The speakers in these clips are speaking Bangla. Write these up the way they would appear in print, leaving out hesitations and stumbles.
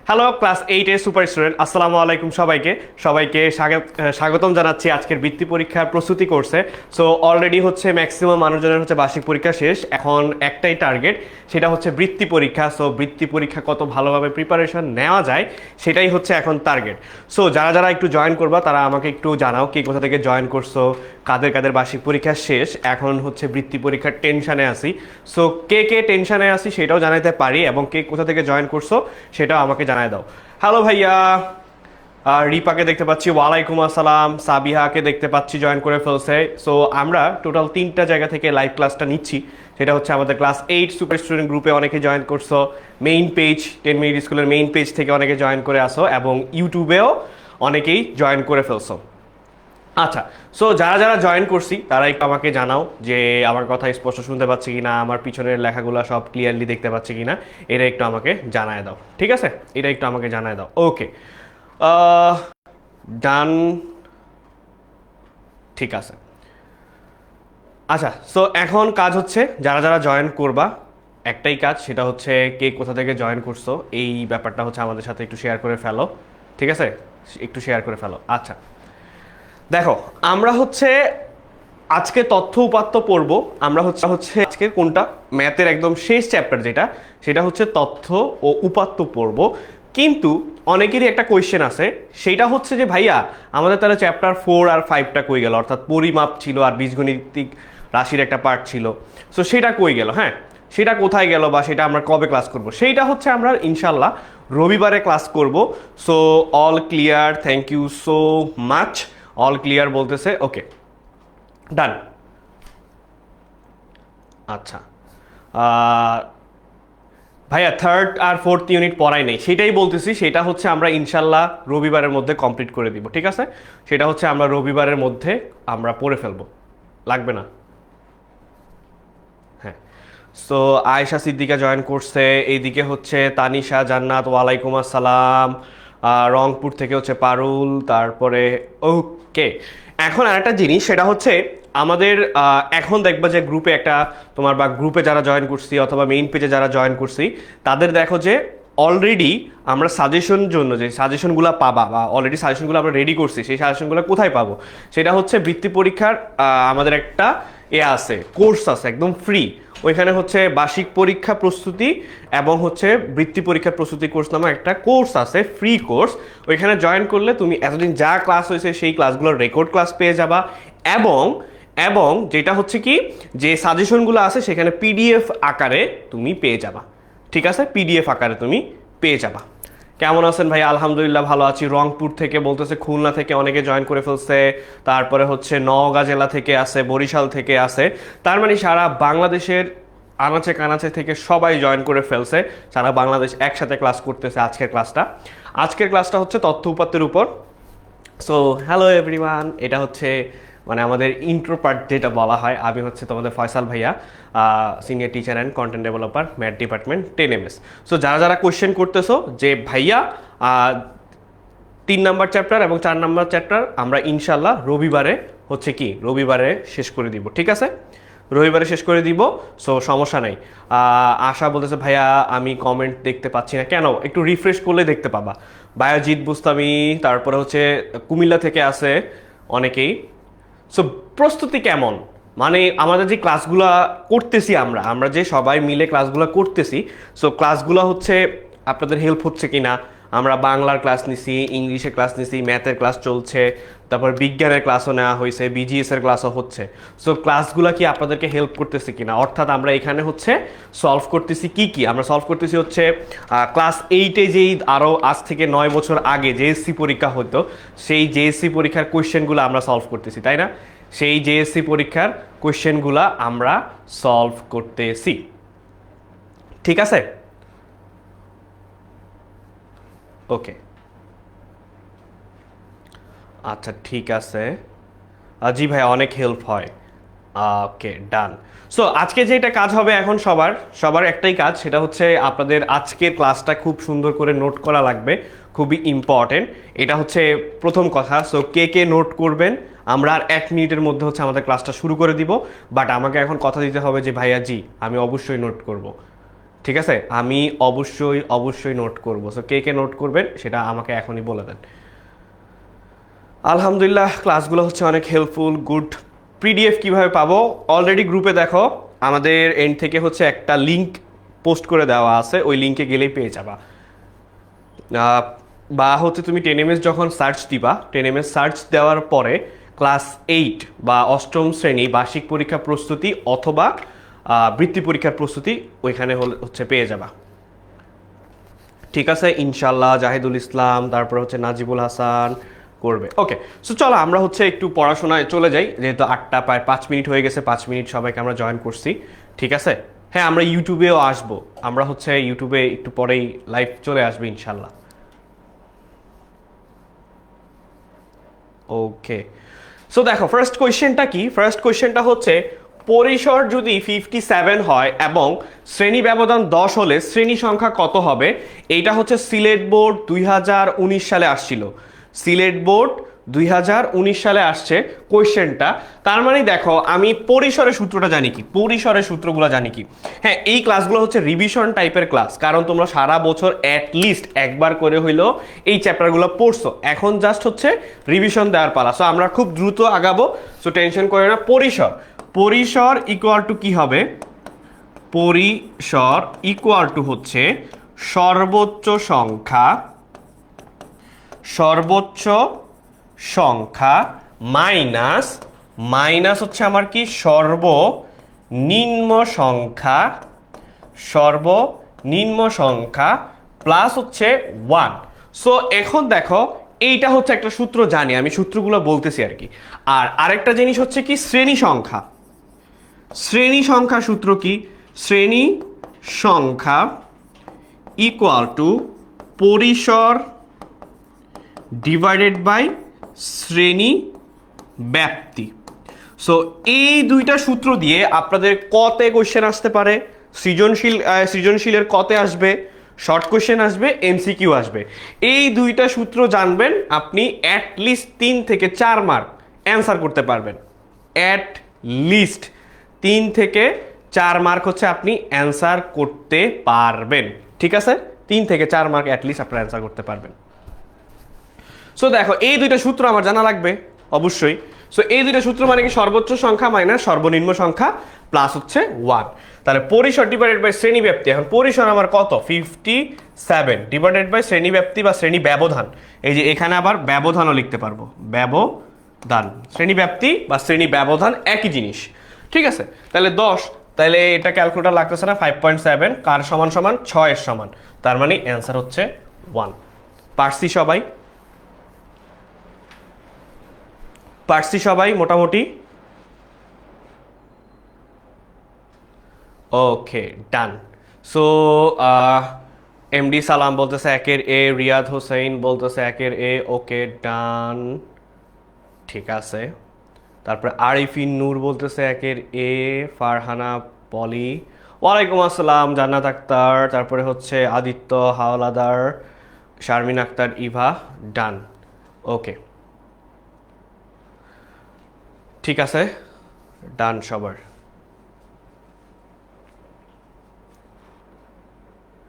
হ্যালো ক্লাস 8 এর সুপার স্টুডেন্ট, আসসালামু আলাইকুম সবাইকে। স্বাগতম জানাচ্ছি আজকের বৃত্তি পরীক্ষার প্রস্তুতি কোর্সে। সো অলরেডি হচ্ছে ম্যাক্সিমাম মানুষজনের হচ্ছে বার্ষিক পরীক্ষা শেষ, এখন একটাই টার্গেট, সেটা হচ্ছে বৃত্তি পরীক্ষা। সো বৃত্তি পরীক্ষা কত ভালোভাবে প্রিপারেশন নেওয়া যায় সেটাই হচ্ছে এখন টার্গেট। সো যারা যারা একটু জয়েন করবা তারা আমাকে একটু জানাও কে কোথা থেকে জয়েন করছো, কাদের কাদের বার্ষিক পরীক্ষা শেষ, এখন হচ্ছে বৃত্তি পরীক্ষার টেনশনে আসি। সো কে কে টেনশনে আসি সেটাও জানাতে পারি, এবং কে কোথা থেকে জয়েন করছো সেটাও আমাকে জানাই দাও। হ্যালো ভাইয়া, রিপাকে দেখতে পাচ্ছি, ওয়ালাইকুম আসসালাম। সাবিহাকে দেখতে পাচ্ছি জয়েন করে ফেলছে। সো আমরা টোটাল 3টা জায়গা থেকে লাইভ ক্লাসটা নিচ্ছি। সেটা হচ্ছে আমাদের ক্লাস 8 সুপার স্টুডেন্ট গ্রুপে অনেকে জয়েন করছো, মেইন পেজ 10 মিনিট স্কুলের মেইন পেজ থেকে অনেকে জয়েন করে আসো, এবং ইউটিউবেও অনেকেই জয়েন করে ফেলছো। আচ্ছা, সো যারা যারা জয়েন করছি তারা একটু আমাকে জানাও যে আমার কথা স্পষ্ট শুনতে পাচ্ছি কিনা, আমার পিছনের লেখাগুলো সব ক্লিয়ারলি দেখতে পাচ্ছি কিনা, এটা একটু আমাকে জানায় দাও। ঠিক আছে, এটা একটু আমাকে জানায় দাও। ওকে, ডান, ঠিক আছে। আচ্ছা, সো এখন কাজ হচ্ছে যারা যারা জয়েন করবা, একটাই কাজ, সেটা হচ্ছে কে কোথা থেকে জয়েন করছো এই ব্যাপারটা হচ্ছে আমাদের সাথে একটু শেয়ার করে ফেলো। ঠিক আছে, একটু শেয়ার করে ফেলো। আচ্ছা দেখো, আমরা হচ্ছে আজকে তথ্য উপাত্ত পড়ব। আমরা হচ্ছে হচ্ছে আজকে কোনটা, ম্যাথের একদম শেষ চ্যাপ্টার যেটা, সেটা হচ্ছে তথ্য ও উপাত্ত পড়ব। কিন্তু অনেকেরই একটা কোয়েশ্চেন আছে, সেটা হচ্ছে যে ভাইয়া আমাদের তাহলে চ্যাপ্টার 4 আর 5টা কই গেল, অর্থাৎ পরিমাপ ছিল আর বীজগণিতিক রাশির একটা পার্ট ছিল। সো সেটা কই গেল, হ্যাঁ সেটা কোথায় গেল বা সেটা আমরা কবে ক্লাস করব, সেইটা হচ্ছে আমরা ইনশাল্লাহ রবিবারে ক্লাস করব। So all clear, thank you so much. All clear বলতেছে, ওকে ডান। আচ্ছা, ভাইয়া থার্ড আর ফোর্থ ইউনিট পড়াই নেই, সেটাই বলতেছি। সেটা হচ্ছে আমরা ইনশাল্লাহ রবিবারের মধ্যে কমপ্লিট করে দিব। ঠিক আছে, সেটা হচ্ছে আমরা রবিবারের মধ্যে আমরা পড়ে ফেলবো, লাগবে না। হ্যাঁ, সো আয়েশা সিদ্দিকা জয়েন করছে, এইদিকে হচ্ছে তানিশা জান্নাত, ওয়ালাইকুম আসসালাম। রংপুর থেকে হচ্ছে পারুল, তারপরে ওকে। এখন আরেকটা জিনিস, সেটা হচ্ছে আমাদের এখন দেখবা যে গ্রুপে একটা তোমার, বা গ্রুপে যারা জয়েন করছি অথবা মেইন পেজে যারা জয়েন করছি, তাদের দেখো যে অলরেডি আমরা সাজেশন জন্য যে সাজেশনগুলো পাবা, বা অলরেডি সাজেশনগুলো আমরা রেডি করছি, সেই সাজেশনগুলো কোথায় পাবো, সেটা হচ্ছে বৃত্তি পরীক্ষার আমাদের একটা আছে, কোর্স আছে একদম ফ্রি। ওইখানে হচ্ছে বার্ষিক পরীক্ষা প্রস্তুতি এবং হচ্ছে বৃত্তি পরীক্ষা প্রস্তুতি কোর্স নামে একটা কোর্স আছে, ফ্রি কোর্স। ওইখানে জয়েন করলে তুমি এতদিন যা ক্লাস হয়েছে সেই ক্লাসগুলোর রেকর্ড ক্লাস পেয়ে যাবা, এবং এবং যেটা হচ্ছে কি, যে সাজেশনগুলো আছে সেখানে পিডিএফ আকারে তুমি পেয়ে যাবা। ঠিক আছে, পিডিএফ আকারে তুমি পেয়ে যাবা। কেমন আছেন ভাই? আলহামদুলিল্লাহ ভালো আছি। রংপুর থেকে বলতেছে, খুলনা থেকে অনেকে জয়েন করে ফেলছে, তারপরে হচ্ছে নওগাঁ জেলা থেকে আছে, বরিশাল থেকে আছে। তার মানে সারা বাংলাদেশের আনাচে কানাচে থেকে সবাই জয়েন করে ফেলছে, সারা বাংলাদেশ একসাথে ক্লাস করতেছে। আজকের ক্লাসটা হচ্ছে তথ্য উপাত্তের উপর। সো হ্যালো এভরিওয়ান, এটা হচ্ছে মানে আমাদের ইন্ট্রো পার্ট যেটা বলা হয়। আমি হচ্ছে তোমাদের ফয়সাল ভাইয়া, senior teacher and content developer, math department 10 MS। So যারা যারা কোয়েশ্চেন করতেছো যে ভাইয়া 3 নাম্বার চ্যাপ্টার এবং 4 নাম্বার চ্যাপ্টার আমরা ইনশাল্লাহ রবিবারে শেষ করে দিব। ঠিক আছে, রবিবারে শেষ করে দিব। সো সমস্যা নাই। আশা বলতেছে ভাইয়া আমি কমেন্ট দেখতে পাচ্ছি না কেন, একটু রিফ্রেশ করলে দেখতে পাবা। বায়োজিৎ বুস্তামি, তারপরে হচ্ছে কুমিল্লা থেকে আছে অনেকেই। সো প্রস্তুতি কেমন, মানে আমাদের যে ক্লাসগুলো করতেছি, আমরা যে সবাই মিলে ক্লাসগুলো করতেছি, সো ক্লাসগুলো হচ্ছে আপনাদের হেল্প হচ্ছে কিনা। আমরা বাংলার ক্লাস নিছি, ইংলিশের ক্লাস নিছি, ম্যাথের ক্লাস চলছে, তারপর বিজ্ঞানের ক্লাসও নেওয়া হয়েছে, বিজিএস এর ক্লাসও হচ্ছে। সো ক্লাসগুলো কি আপনাদেরকে হেল্প করতেছে কিনা, অর্থাৎ আমরা এখানে হচ্ছে সলভ করতেছি কি আমরা সলভ করতেছি হচ্ছে ক্লাস 8-এ যেই আরও আজ থেকে 9 বছর আগে জেএসসি পরীক্ষা হতো, সেই জেএসসি পরীক্ষার কোয়েশ্চেনগুলো আমরা সলভ করতেছি, তাই না? সেই জেএসসি পরীক্ষার কোয়েশ্চেনগুলো আমরা সলভ করতেছি। ঠিক আছে, ওকে। আচ্ছা ঠিক আছে, জি ভাই অনেক হেল্প হয়। ওকে ডান। সো আজকে যেটা কাজ হবে এখন সবার একটাই কাজ, সেটা হচ্ছে আপনাদের আজকের ক্লাসটা খুব সুন্দর করে নোট করা লাগবে, খুবই ইম্পর্টেন্ট। এটা হচ্ছে প্রথম কথা। সো কে কে নোট করবেন, আমরা আর 1 মিনিটের মধ্যে হচ্ছে আমাদের ক্লাসটা শুরু করে দিব। বাট আমাকে এখন কথা দিতে হবে যে ভাইয়া জি আমি অবশ্যই নোট করব। ঠিক আছে, আমি অবশ্যই অবশ্যই নোট করবো। সো কে কে নোট করবেন সেটা আমাকে এখনই বলে দেন। আলহামদুলিল্লাহ, ক্লাসগুলো হচ্ছে অনেক হেল্পফুল, গুড। পিডিএফ কিভাবে পাবো? অলরেডি গ্রুপে দেখো আমাদের এন্ড থেকে হচ্ছে একটা লিংক পোস্ট করে দেওয়া আছে, ওই লিংকে গেলেই পেয়ে যাবা। বা হচ্ছে তুমি 10 MS যখন সার্চ দিবা, 10 MS সার্চ দেওয়ার পরে ক্লাস 8 বা অষ্টম শ্রেণী বার্ষিক পরীক্ষা প্রস্তুতি অথবা বৃত্তি পরীক্ষার প্রস্তুতি ওইখানে হচ্ছে পেয়ে যাবা। ঠিক আছে, ইনশাল্লাহ। জাহিদুল ইসলাম, তারপর হচ্ছে নাজিবুল হাসান করবে। ওকে, সো চলো আমরা হচ্ছে একটু পড়াশোনায় চলে যাই, যেহেতু 8টা প্রায় 5 মিনিট হয়ে গেছে, 5 মিনিট সবাইকে আমরা জয়েন করছি। ঠিক আছে, হ্যাঁ আমরা ইউটিউবেও আসবো, আমরা হচ্ছে ইউটিউবে একটু পরেই লাইভ চলে আসবে ইনশাল্লাহ। ওকে, সো দেখো ফার্স্ট কোয়েশ্চেনটা কি? ফার্স্ট কোয়েশ্চেনটা হচ্ছে পরিসর যদি 57 হয় এবং শ্রেণী ব্যবধান 10 হলে শ্রেণী সংখ্যা কত হবে? এইটা হচ্ছে সিলেট বোর্ড 2019 সালে আসছিল। সিলেট বোর্ড 2019 সালে আসছে কোয়েশ্চেনটা। তার মানে দেখো আমি পরিসরের সূত্রটা জানি কি, পরিসরের সূত্রগুলো জানি কি। হ্যাঁ, এই ক্লাসগুলো হচ্ছে রিভিশন টাইপের ক্লাস, কারণ তোমরা সারা বছর অ্যাটলিস্ট একবার করে হইলো এই চ্যাপ্টারগুলো পড়ছো, এখন জাস্ট হচ্ছে রিভিশন দেওয়ার পালা। সো আমরা খুব দ্রুত আগাবো, সো টেনশন করে না। পরিসর, পরিসর ইকুয়াল টু কি হবে? পরিসর ইকুয়াল টু হচ্ছে সর্বোচ্চ সংখ্যা, সর্বোচ্চ সংখ্যা মাইনাস, মাইনাস হচ্ছে আমার কি সর্বনিম্ন সংখ্যা, সর্বনিম্ন সংখ্যা প্লাস হচ্ছে 1। সো এখন দেখো এইটা হচ্ছে একটা সূত্র জানি, আমি সূত্রগুলো বলতেছি আর কি। আর আরেকটা জিনিস হচ্ছে কি শ্রেণী সংখ্যা, শ্রেণী সংখ্যা সূত্র কি? শ্রেণী সংখ্যা ইকুয়াল টু পরিসর ডিভাইডেড বাই শ্রেণী ব্যাপ্তি। সো এই দুইটা সূত্র দিয়ে আপনাদের কতে কোশ্চেন আসতে পারে? সৃজনশীলের কতে আসবে, শর্ট কোশ্চেন আসবে, এমসিকিউ আসবে। এই দুইটা সূত্র জানবেন, আপনি অ্যাট লিস্ট 3 থেকে 4 মার্ক অ্যান্সার করতে পারবেন। অ্যাট লিস্ট 3 থেকে 4 মার্ক হচ্ছে আপনি অ্যান্সার করতে পারবেন। ঠিক আছে, 3 থেকে 4 মার্ক অ্যাট লিস্ট আপনারা অ্যান্সার করতে পারবেন। সো দেখো এই দুইটা সূত্র আমার জানা লাগবে অবশ্যই। সো এই দুইটা সূত্র মানে কি সর্বোচ্চ সংখ্যা মাইনাস সর্বনিম্ন সংখ্যা প্লাস হচ্ছে 1। তাহলে পরিসর ডিভাইডেড বাই শ্রেণী ব্যাপ্তি, এখন পরিসর আমার কত? 57 ডিভাইডেড বাই শ্রেণী ব্যাপ্তি বা শ্রেণী ব্যবধান। এই যে এখানে আবার ব্যবধানও লিখতে পারবো, ব্যবধান। শ্রেণী ব্যাপ্তি বা শ্রেণী ব্যবধান একই জিনিস। ঠিক আছে, তাহলে 10, তাহলে এটা ক্যালকুলেটর লাগতেছে না। 5.7 কার সমান সমান? 6 এর সমান। তার মানে অ্যান্সার হচ্ছে 1। পারছি সবাই? পারছি সবাই মোটামুটি? ওকে, ডান। সো এমডি সালাম বলতেছে 1-এর এ, রিয়াদ হোসেন বলতেছে 1-এর এ। ওকে, ডান, ঠিক আছে। তারপরে আরিফিন নূর বলতেছে 1-এর এ, ফারহানা পলি, ওয়ালাইকুম আসসালাম, জান্নাত আক্তার, তারপরে হচ্ছে আদিত্য হাওলাদার, শারমিন আক্তার, ইভা, ডান। ওকে, ঠিক আছে, ডান সবার।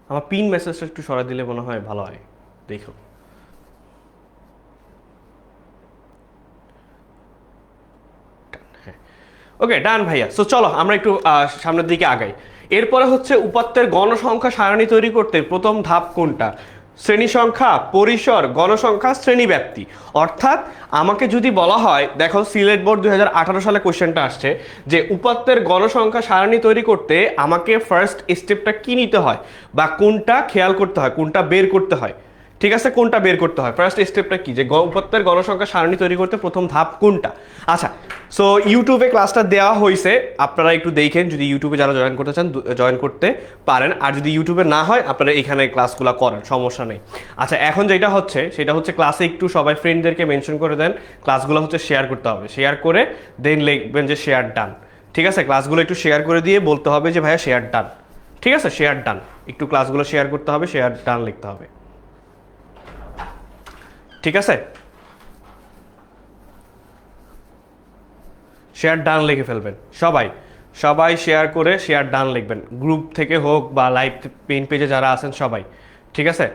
আমার পিন মেসেজটা একটু সরাই দিলে মনে হয় ভালো হয়, দেখো। হ্যাঁ, ওকে, ডান ভাইয়া। সো চলো আমরা একটু সামনের দিকে আগাই। এরপরে হচ্ছে উপাত্তের গণসংখ্যা সারণী তৈরি করতে প্রথম ধাপ কোনটা? শ্রেণী সংখ্যা, পরিসর, গণসংখ্যা, শ্রেণী ব্যাপ্তি। অর্থাৎ আমাকে যদি বলা হয়, দেখো সিলেট বোর্ড 2018 সালে কোশ্চেনটা আসছে যে উপাত্তের গণসংখ্যা সারণী তৈরি করতে আমাকে ফার্স্ট স্টেপটা কি নিতে হয় বা কোনটা খেয়াল করতে হয়, কোনটা বের করতে হয়। ঠিক আছে, কোনটা বের করতে হয়, ফার্স্ট স্টেপটা কি, যে উপাত্তের গণসংখ্যা সারণী তৈরি করতে প্রথম ধাপ কোনটা? আচ্ছা, সো ইউটিউবে ক্লাসটা দেওয়া হয়েছে, আপনারা একটু দেখেন, যদি ইউটিউবে যারা জয়েন করতে চান জয়েন করতে পারেন, আর যদি ইউটিউবে না হয় আপনারা এখানে ক্লাসগুলো করেন, সমস্যা নেই। আচ্ছা, এখন যেটা হচ্ছে সেটা হচ্ছে ক্লাসে একটু সবাই ফ্রেন্ডদেরকে মেনশন করে দেন, ক্লাসগুলো হচ্ছে শেয়ার করতে হবে, শেয়ার করে দেন লিখবেন যে শেয়ার ডান। ঠিক আছে, ক্লাসগুলো একটু শেয়ার করে দিয়ে বলতে হবে যে ভাইয়া শেয়ার ডান। ঠিক আছে, শেয়ার ডান, একটু ক্লাসগুলো শেয়ার করতে হবে, শেয়ার ডান লিখতে হবে। ঠিক আছে, শেয়ার ডান লিখে ফেলবেন সবাই। সবাই শেয়ার করে শেয়ার ডান লিখবেন, গ্রুপ থেকে হোক বা লাইভ পেন পেজে যারা আছেন সবাই, ঠিক আছে?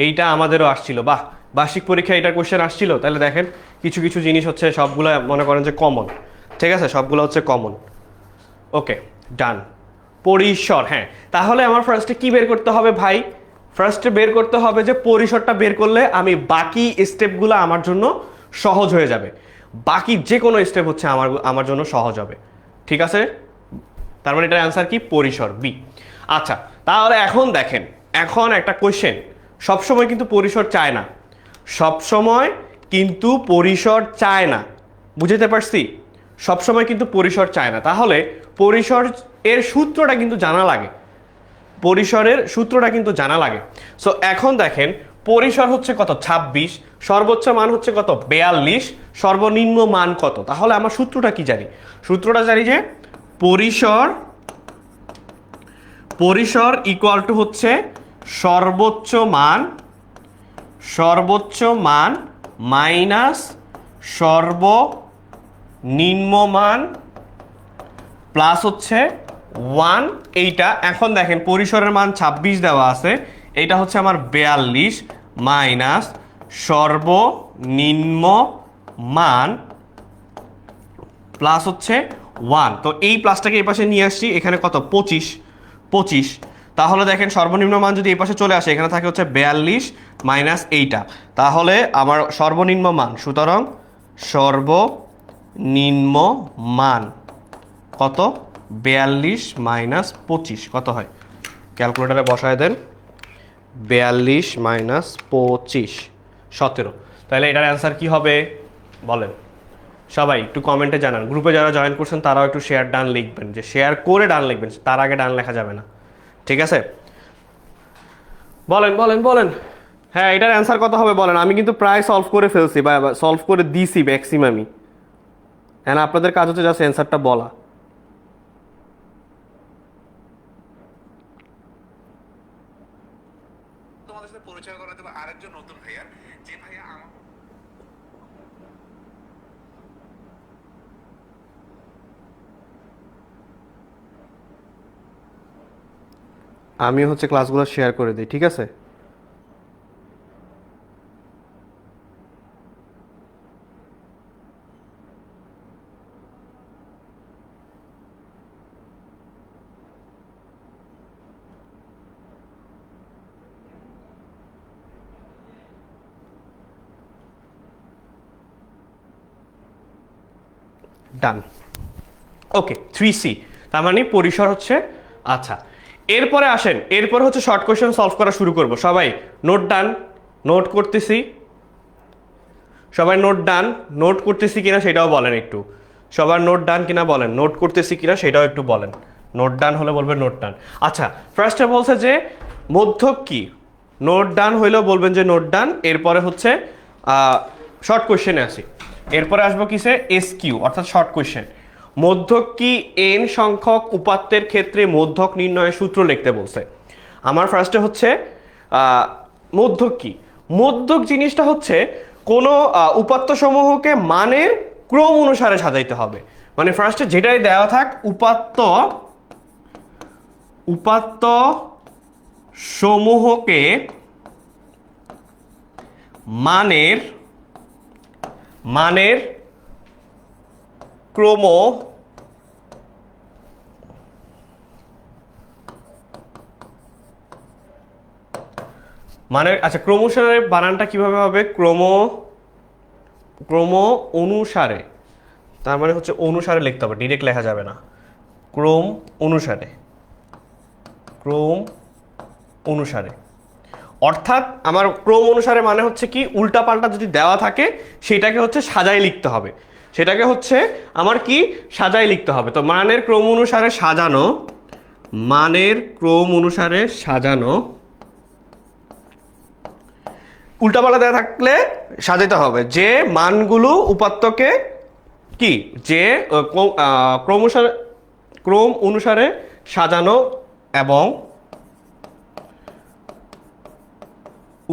এইটা আমাদেরও আসছিল, বাহ, বার্ষিক পরীক্ষায় এটার কোশ্চেন আসছিল। তাহলে দেখেন কিছু কিছু জিনিস হচ্ছে সবগুলো মনে করেন যে কমন, ঠিক আছে, সবগুলো হচ্ছে কমন। ওকে, ডান। পরিসর, হ্যাঁ, তাহলে আমার ফার্স্টে কি বের করতে হবে ভাই? ফার্স্টে বের করতে হবে যে পরিসরটা বের করলে আমি বাকি স্টেপগুলো আমার জন্য সহজ হয়ে যাবে, বাকি যে কোনো স্টেপ হচ্ছে আমার জন্য সহজ হবে, ঠিক আছে? তার মানে এটার অ্যান্সার কি? পরিসর, বি। আচ্ছা, তাহলে এখন দেখেন, এখন একটা কোশ্চেন, সবসময় কিন্তু পরিসর চায় না, সবসময় কিন্তু পরিসর চায় না, বুঝতে পারছি? সবসময় কিন্তু পরিসর চায় না, তাহলে পরিসর এর সূত্রটা কিন্তু জানা লাগে, পরিসরের সূত্রটা কিন্তু জানা লাগে। সো এখন দেখেন পরিসর হচ্ছে কত? 26, সর্বোচ্চ মান হচ্ছে কত? 42, সর্বনিম্ন মান কত? তাহলে আমার সূত্রটা কি জানি? সূত্রটা জানি যে পরিসর ইকুয়াল টু হচ্ছে সর্বোচ্চ মান মাইনাস সর্বনিম্ন মান প্লাস হচ্ছে 1, এইটা। এখন দেখেন পরিসরের মান 26 দেওয়া আছে, এইটা হচ্ছে আমার 42 মাইনাস সর্বনিম্ন মান প্লাস হচ্ছে 1। তো এই প্লাসটাকে এই পাশে নিয়ে আসছি, এখানে কত? 25। তাহলে দেখেন সর্বনিম্ন মান যদি এই পাশে চলে আসে, এখানে থাকে হচ্ছে 42 মাইনাস এইটা, তাহলে আমার সর্বনিম্ন মান, সুতরাং সর্বনিম্ন মান কত? 42 মাইনাস 25 কত হয়? ক্যালকুলেটারে বসায় দেন, 42 মাইনাস 25 17। তাহলে এটার অ্যান্সার কি হবে বলেন? সবাই একটু কমেন্টে জানান, গ্রুপে যারা জয়েন করছেন তারাও একটু শেয়ার ডান লিখবেন, যে শেয়ার করে ডান লিখবেন, তার আগে ডান লেখা যাবে না, ঠিক আছে? বলেন বলেন বলেন, হ্যাঁ, এটার অ্যান্সার কত হবে বলেন? আমি কিন্তু প্রায় সলভ করে ফেলছি বা সলভ করে দিছি ম্যাক্সিমামই, হ্যাঁ, আপনাদের কাজ হচ্ছে জাস্ট অ্যান্সারটা বলা। তোমাদের সাথে পরিচয় করা দেবো আরেকজন নতুন ভাইয়া, যে ভাইয়া আমার আমি হচ্ছে ক্লাসগুলো শেয়ার করে দিই, ঠিক আছে? ডান। ওকে, 3C, তার মানে পরিসর হচ্ছে। আচ্ছা, এরপরে আসেন, এরপরে হচ্ছে শর্ট কোয়েশ্চেন সলভ করা শুরু করব। সবাই নোট ডান, নোট করতেছি, সবাই নোট ডান, নোট করতেছি কিনা সেটাও বলেন একটু, সবার নোট ডান কিনা বলেন, নোট করতেছি কিনা সেটাও একটু বলেন, নোট ডান হলে বলবেন নোট ডান। আচ্ছা, ফার্স্টে বলছে যে মধ্যক কি, নোট ডান হইলেও বলবেন যে নোট ডান। এরপরে হচ্ছে শর্ট কোয়েশ্চেনে আসি, এরপরে আসবো কিসে? SQ অর্থাৎ শর্ট কোয়েশ্চেন। মধ্যক কি n সংখ্যক উপাত্তের ক্ষেত্রে মধ্যক নির্ণয়ের সূত্র লিখতে বলছে। আমার ফার্স্টে হচ্ছে মধ্যক কি, মধ্যক জিনিসটা হচ্ছে কোনো উপাত্ত সমূহকে মানের ক্রম অনুসারে সাজাইতে হবে। মানে ফার্স্টে যেটাই দেওয়া থাক, উপাত্ত সমূহকে মানের ক্রম মানে, আচ্ছা, ক্রম অনুসারে বানানটা কিভাবে হবে? ক্রম অনুসারে, তার মানে হচ্ছে অনুসারে লিখতে হবে, ডিরেক্ট লেখা যাবে না। ক্রম অনুসারে অর্থাৎ আমার ক্রম অনুসারে মানে হচ্ছে কি, উল্টাপাল্টা যদি দেওয়া থাকে সেটাকে হচ্ছে সাজাই লিখতে হবে, সেটাকে হচ্ছে আমার কি সাজাই লিখতে হবে। তো মানের ক্রম অনুসারে সাজানো, উল্টাপাল্টা দেওয়া থাকলে সাজাইতে হবে যে মানগুলো উপাত্তকে কি, যে ক্রম অনুসারে সাজানো এবং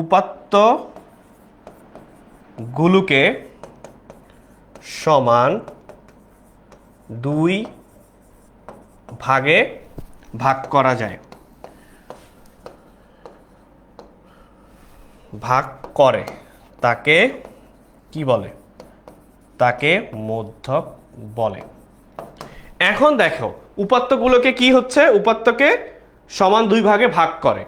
উপাত্তগুলোকে সমান 2 ভাগে ভাগ করা যায়, ভাগ করে তাকে কি বলে? তাকে মধ্যক বলে। এখন দেখো উপাত্তগুলোকে কি হচ্ছে, উপাত্তকে সমান দুই ভাগে ভাগ করে।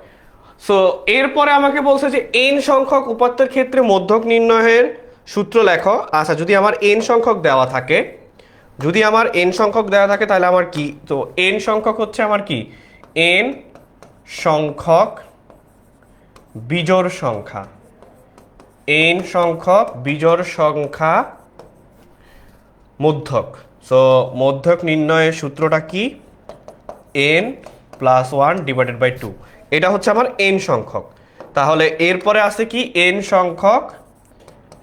সো এরপরে আমাকে বলছে যে n সংখ্যক উপাত্তের ক্ষেত্রে মধ্যক নির্ণয়ের সূত্র লেখো। আচ্ছা, যদি আমার n সংখ্যক দেওয়া থাকে, যদি আমার n সংখ্যক দেওয়া থাকে তাহলে আমার কি, তো n সংখ্যক হচ্ছে আমার কি, n সংখ্যক বিজোড় সংখ্যা, n সংখ্যক বিজোড় সংখ্যা মধ্যক। সো মধ্যক নির্ণয়ের সূত্রটা কি, n প্লাস 1 ডিভাইডেড বাই 2। এটা হচ্ছে আমার n সংখ্যক। তাহলে এরপরে আছে কি, n সংখ্যক,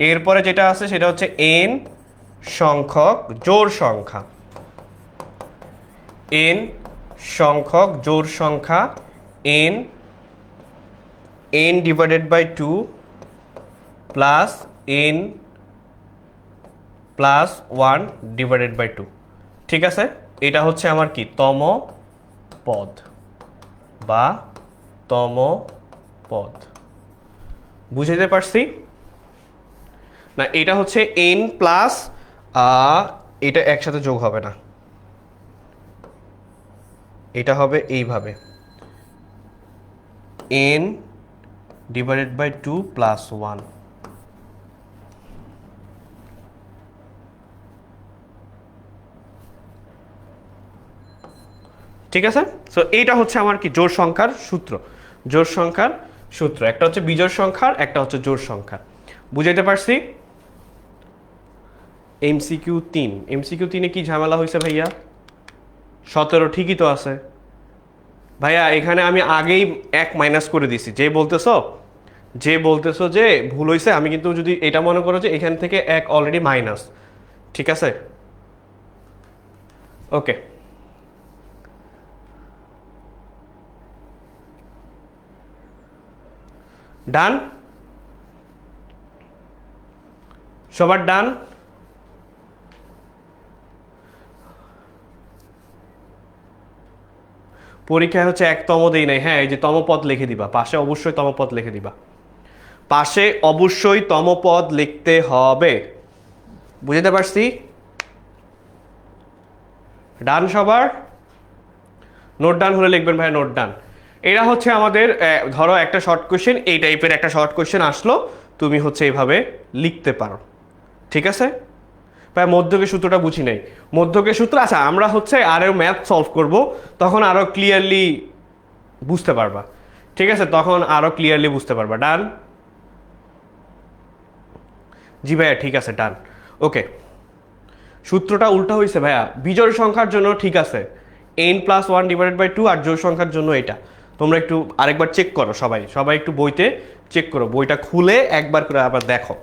এরপরে যেটা আছে সেটা হচ্ছে n সংখ্যক জোড় সংখ্যা, n সংখ্যক জোড় সংখ্যা, n divided by 2 plus n plus 1 divided by 2। ঠিক আছে, এটা হচ্ছে আমার কি, তম পদ বা তম পদ। বুঝাইতে পারছি না? এটা হচ্ছে n প্লাস, এটা একসাথে যোগ হবে না, এটা হবে এইভাবে n ডিভাইডেড বাই 2 প্লাস 1। ঠিক আছে, সো এইটা হচ্ছে আমার কি, জোড় সংখ্যার সূত্র। জোড় সংখ্যার সূত্র একটা হচ্ছে বিজোড় সংখ্যার, একটা হচ্ছে জোড় সংখ্যার। বুঝাইতে পারছি? এমসিকিউ 3, এমসিকিউ 3-এ কি ঝামেলা হয়েছে ভাইয়া? 17 ঠিকই তো আছে ভাইয়া। এখানে আমি আগেই 1 মাইনাস করে দিছি। যে বলতেছো যে ভুল হয়েছে, আমি কিন্তু যদি এটা মনে করো যে এখান থেকে 1 অলরেডি মাইনাস। ঠিক আছে, ওকে। ডান, সবার ডান? পরীক্ষায় হচ্ছে একতম দেই নাই। হ্যাঁ, এই যে তমপদ লিখে দিবা, পাশে অবশ্যই তমপদ লিখে দিবা, পাশে অবশ্যই তমপদ লিখতে হবে। বুঝতে পারছি? ডান সবার? নোট ডান হলে লিখবেন ভাই, নোট ডান। এটা হচ্ছে আমাদের ধরো একটা শর্ট কোশ্চেন, এই টাইপের একটা শর্ট কোশ্চেন আসলো, তুমি হচ্ছে এইভাবে লিখতে পারো। ঠিক আছে ভাই, মধ্যকের সূত্রটা বুঝি নাই। মধ্যকের সূত্র, আচ্ছা আমরা হচ্ছে আরও ম্যাথ সলভ করব, তখন আরও ক্লিয়ারলি বুঝতে পারবা। ঠিক আছে, তখন আরও ক্লিয়ারলি বুঝতে পারবা। ডান? জি ভাইয়া, ঠিক আছে, ডান। ওকে, সূত্রটা উল্টা হয়েছে ভাইয়া। বিজোড় সংখ্যার জন্য ঠিক আছে n প্লাস 1 ডিভাইডেড বাই 2, আর জোড় সংখ্যার জন্য এটা। তোমরা একটু আরেকবার চেক করো, সবাই একটু বইতে চেক করো, বইটা খুলে একবার করে আবার দেখো।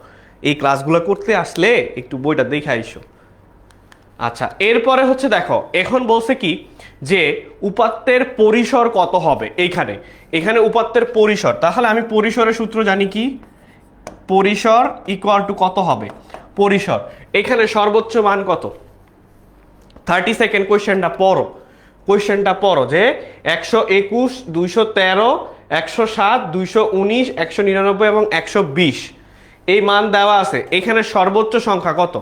এই ক্লাসগুলো করতে আসলে একটু বইটা দেখে আইসো। আচ্ছা, এরপরে হচ্ছে দেখো, এখন বলছে কি যে উপাত্তের পরিসর কত হবে। এখানে উপাত্তের পরিসর, তাহলে আমি পরিসরের সূত্র জানি কি, পরিসর ইকুয়াল টু কত হবে, পরিসর এখানে সর্বোচ্চ মান কত। 30 সেকেন্ড কোয়েশ্চেনটা পড়ো যে 121, 213, 107, 219, 199 এবং 120 এই মান দেওয়া আছে। এখানে সর্বোচ্চ সংখ্যা কত,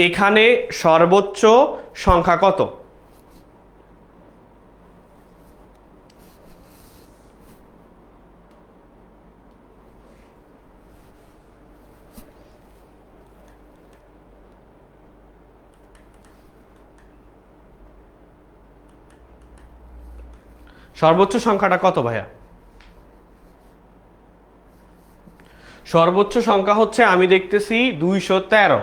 এখানে সর্বোচ্চ সংখ্যা কত? সর্বোচ্চ সংখ্যাটা কত ভাইয়া? সর্বোচ্চ সংখ্যা হচ্ছে, আমি দেখতেছি 213।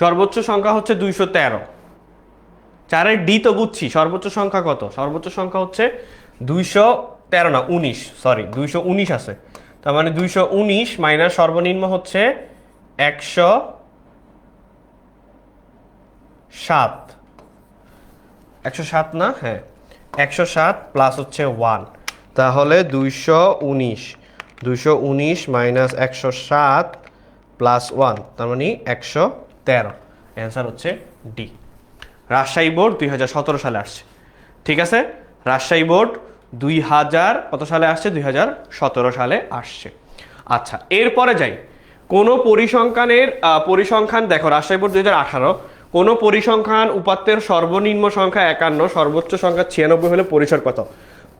সর্বোচ্চ সংখ্যা হচ্ছে 213। 4-এর ডি তো বুঝছি, সর্বোচ্চ সংখ্যা কত? সর্বোচ্চ সংখ্যা হচ্ছে 213 না 19, সরি 219 আছে। তার মানে 219 মাইনাস সর্বনিম্ন হচ্ছে 107। 107 না? হ্যাঁ, 107 প্লাস হচ্ছে 1, তাহলে 219 মাইনাস 107 প্লাস 1, তার মানে 113। অ্যান্সার হচ্ছে ডি। রাজশাহী বোর্ড 2017 সালে আসছে। ঠিক আছে, রাজশাহী বোর্ড 2000 কত সালে আসছে, 2017 সালে আসছে। আচ্ছা, এরপরে যাই, কোনো পরিসংখ্যান দেখো, রাজশাহী বোর্ড 2018, কোনো পরিসংখ্যান উপাত্তের সর্বনিম্ন সংখ্যা 51, সর্বোচ্চ সংখ্যা 96 হলে পরিসর কত?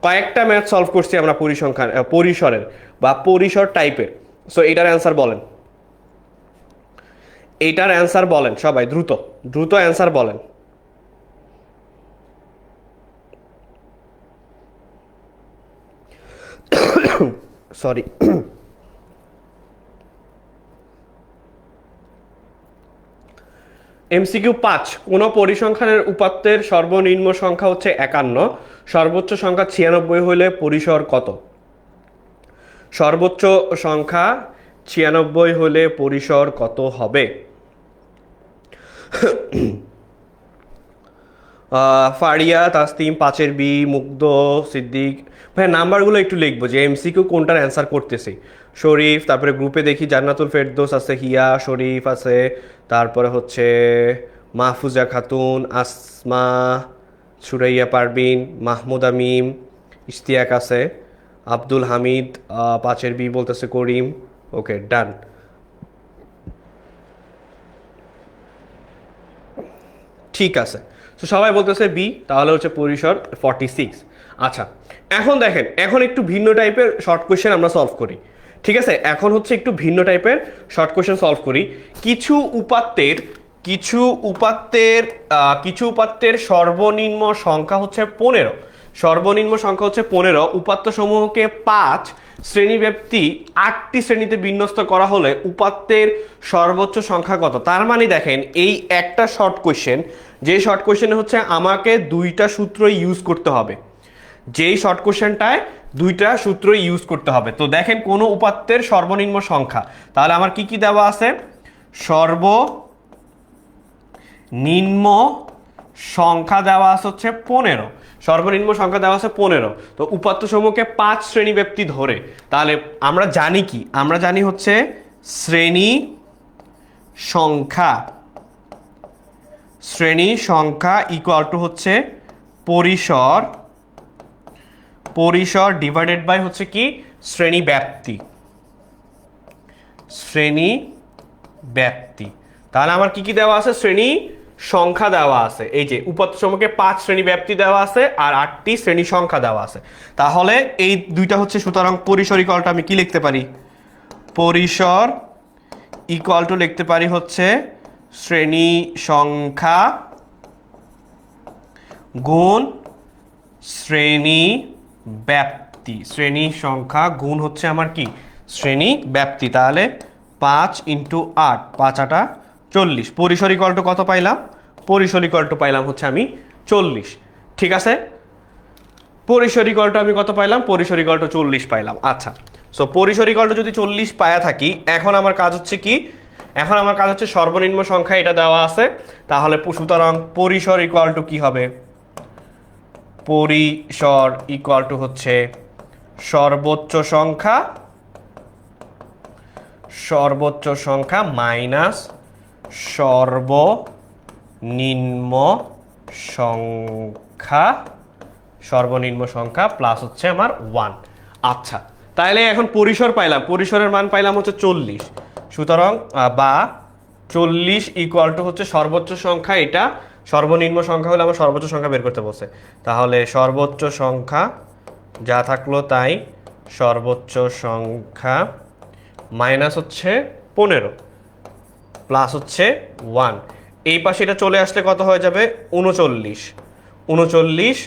কয়েকটা ম্যাথ সলভ করছি আমরা পরিসংখ্যান পরিসরের বা পরিসর টাইপের। সো এটার অ্যান্সার বলেন, এইটার অ্যান্সার বলেন সবাই, দ্রুত দ্রুত অ্যান্সার বলেন। সরি। MCQ 5, কোন পরিসংখ্যানের উপাত্তের সর্বনিম্ন সংখ্যা হচ্ছে 51, সর্বোচ্চ সংখ্যা 96 হলে পরিসর কত? সর্বোচ্চ সংখ্যা 96 হলে পরিসর কত হবে? ফারিয়া, তাসতিম, 5-এর বি, মুগ্ধ, সিদ্দিক ভাই, নাম্বারগুলো একটু লিখবো যে MCQ কোনটার অ্যান্সার করতেছি। শরীফ, তারপরে গ্রুপে দেখি জান্নাতুল ফেরদৌস আছে, হিয়া, শরীফ আছে, তারপরে হচ্ছে মাহফুজা খাতুন, আসমা, সুরাইয়া পারবিন, মাহমুদ আমিম, ইশতিয়াক আছে, আব্দুল হামিদ, 5-এর বি বলতেছে করিম। ওকে, ডান। ঠিক আছে, তো সবাই বলতেছে বি, তাহলে হচ্ছে পরিসর 46। আচ্ছা, এখন দেখেন, এখন একটু ভিন্ন টাইপের শর্ট কোয়েশ্চেন আমরা সলভ করি। ঠিক আছে, এখন হচ্ছে একটু ভিন্ন টাইপের শর্ট কোয়েশ্চেন সলভ করি। কিছু উপাত্তের সর্বনিম্ন সংখ্যা হচ্ছে 15, সর্বনিম্ন সংখ্যা হচ্ছে 15, উপাত্ত সমূহকে 5 শ্রেণীব্যাপ্তি 8টি শ্রেণীতে বিন্যস্ত করা হলে উপাত্তের সর্বোচ্চ সংখ্যা কত? তার মানে দেখেন, এই একটা শর্ট কোয়েশ্চেন, যে শর্ট কোয়েশ্চেনে হচ্ছে আমাকে দুইটা সূত্র ইউজ করতে হবে, যেই শর্ট কোয়েশ্চেনটায় দুইটা সূত্র ইউজ করতে হবে। তো দেখেন, কোন উপাত্তের সর্বনিম্ন সংখ্যা, তাহলে আমার কি কি দেওয়া আছে? সর্বনিম্ন সংখ্যা দেওয়া আছে হচ্ছে 15, সর্বনিম্ন সংখ্যা দেওয়া আছে 15। তো উপাত্ত সমূহকে 5 শ্রেণীব্যাপ্তি ধরে, তাহলে আমরা জানি কি? আমরা জানি হচ্ছে শ্রেণী সংখ্যা ইকুয়াল টু হচ্ছে পরিসর ডিভাইডেড বাই হচ্ছে কি? শ্রেণী ব্যাপ্তি। তাহলে আমার কি কি দেওয়া আছে? শ্রেণী সংখ্যা দেওয়া আছে, এই যে উপাত্ত সমূহকে 5 শ্রেণী ব্যাপ্তি দেওয়া আছে আর 8টি শ্রেণী সংখ্যা দেওয়া আছে। তাহলে এই দুইটা হচ্ছে, সুতরাং পরিসর ইকুয়ালটা আমি কি লিখতে পারি? পরিসর ইকুয়াল টু লিখতে পারি হচ্ছে শ্রেণী সংখ্যা গুণ শ্রেণী ব্যাপ্তি। শ্রেণী সংখ্যা গুণ হচ্ছে আমার কি? শ্রেণী ব্যাপ্তি। তাহলে 5 × 8, 5 × 8 = 40। পরিসর ইকুয়াল টু কত পাইলাম? পরিসর ইকুয়াল টু পাইলাম হচ্ছে আমি 40। ঠিক আছে, পরিসর ইকুয়াল টু আমি কত পাইলাম? পরিসর ইকুয়াল টু 40 পাইলাম। আচ্ছা, সো পরিসর ইকুয়াল টু যদি 40 পায়া থাকি, এখন আমার কাজ হচ্ছে কি? এখন আমার কাজ হচ্ছে সর্বনিম্ন সংখ্যা এটা দেওয়া আছে, তাহলে সুতরাং পরিসর ইকুয়াল টু কি হবে? পরিসর ইকুয়াল টু হচ্ছে সর্বোচ্চ সংখ্যা মাইনাস সর্বনিম্ন সংখ্যা প্লাস হচ্ছে আমার 1। আচ্ছা, তাহলে এখন পরিসর পাইলাম, পরিসরের মান পাইলাম হচ্ছে 40, সুতরাং বা 40 ইকুয়াল টু হচ্ছে সর্বোচ্চ সংখ্যা, এটা সর্বনিম্ন সংখ্যা হলে আমার সর্বোচ্চ সংখ্যা বের করতে বলছে, তাহলে সর্বোচ্চ সংখ্যা যা থাকলো তাই, সর্বোচ্চ সংখ্যা মাইনাস হচ্ছে 15 প্লাস হচ্ছে 1। এই পাশে এটা চলে আসলে কত হয়ে যাবে? 39,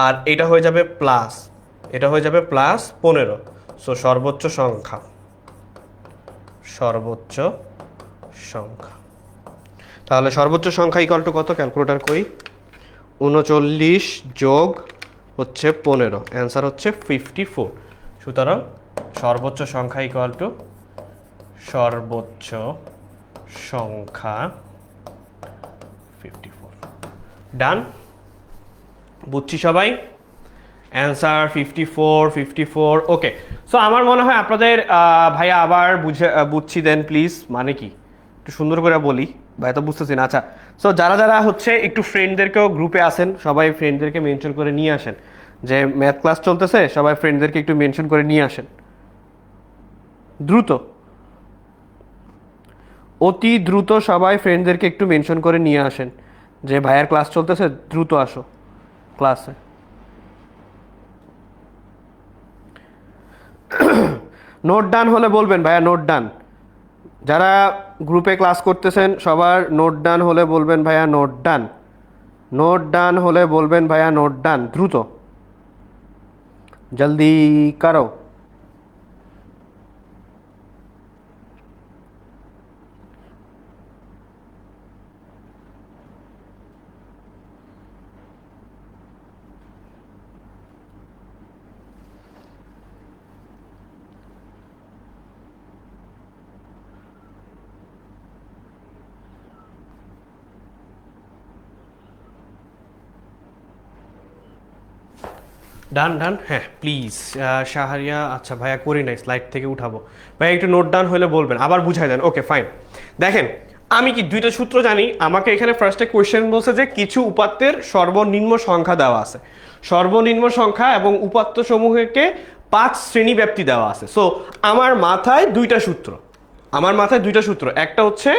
আর এটা হয়ে যাবে প্লাস, এটা হয়ে যাবে প্লাস 15। সো সর্বোচ্চ সংখ্যা, তাহলে সর্বোচ্চ সংখ্যা ইকুয়াল টু কত? ক্যালকুলেটর কই? 39 যোগ হচ্ছে 15, অ্যান্সার হচ্ছে 54। সুতরাং সর্বোচ্চ সংখ্যা ইকুয়াল টু সর্বোচ্চ সংখ্যা 54। ডান, বুঝছি সবাই? অ্যান্সার 54। ওকে, সো আমার মনে হয় আপনাদের ভাইয়া আবার বুঝছি দেন প্লিজ, মানে কি একটু সুন্দর করে বলি। ভাই তো বুঝতেছি না। আচ্ছা, সো যারা যারা হচ্ছে একটু ফ্রেন্ডদেরকেও গ্রুপে আসেন, সবাই ফ্রেন্ডদেরকে মেনশন করে নিয়ে আসেন, যে ম্যাথ ক্লাস চলতেছে, সবাই ফ্রেন্ডদেরকে একটু মেনশন করে নিয়ে আসেন দ্রুত, অতি দ্রুত সবাই ফ্রেন্ডদেরকে একটু মেনশন করে নিয়ে আসেন যে ভাইয়ার ক্লাস চলতেছে, দ্রুত আসো ক্লাসে। নোট ডান হলে বলবেন ভাইয়া, নোট ডান। যারা গ্রুপে ক্লাস করতেছেন সবার নোট ডান হলে বলবেন ভাইয়া, নোট ডান। নোট ডান হলে বলবেন ভাইয়া, নোট ডান, দ্রুত জলদি করো। ডান ডান, হ্যাঁ প্লিজ। শাহরিয়া, আচ্ছা ভাইয়া করি নাই, স্লাইড থেকে উঠাবো। ভাইয়া একটু নোট ডান হলে বলবেন, আবার বুঝাই দেন। Okay fine. দেখেন, আমি কি দুইটা সূত্র জানি। আমাকে এখানে ফার্স্টে কোয়েশ্চেন বলছে যে কিছু উপাত্তের সর্বনিম্ন সংখ্যা দেওয়া আছে, সর্বনিম্ন সংখ্যা এবং উপাত্ত সমূহকে 5 শ্রেণী ব্যাপ্তি দেওয়া আছে। সো আমার মাথায় দুইটা সূত্র, আমার মাথায় দুইটা সূত্র। একটা হচ্ছে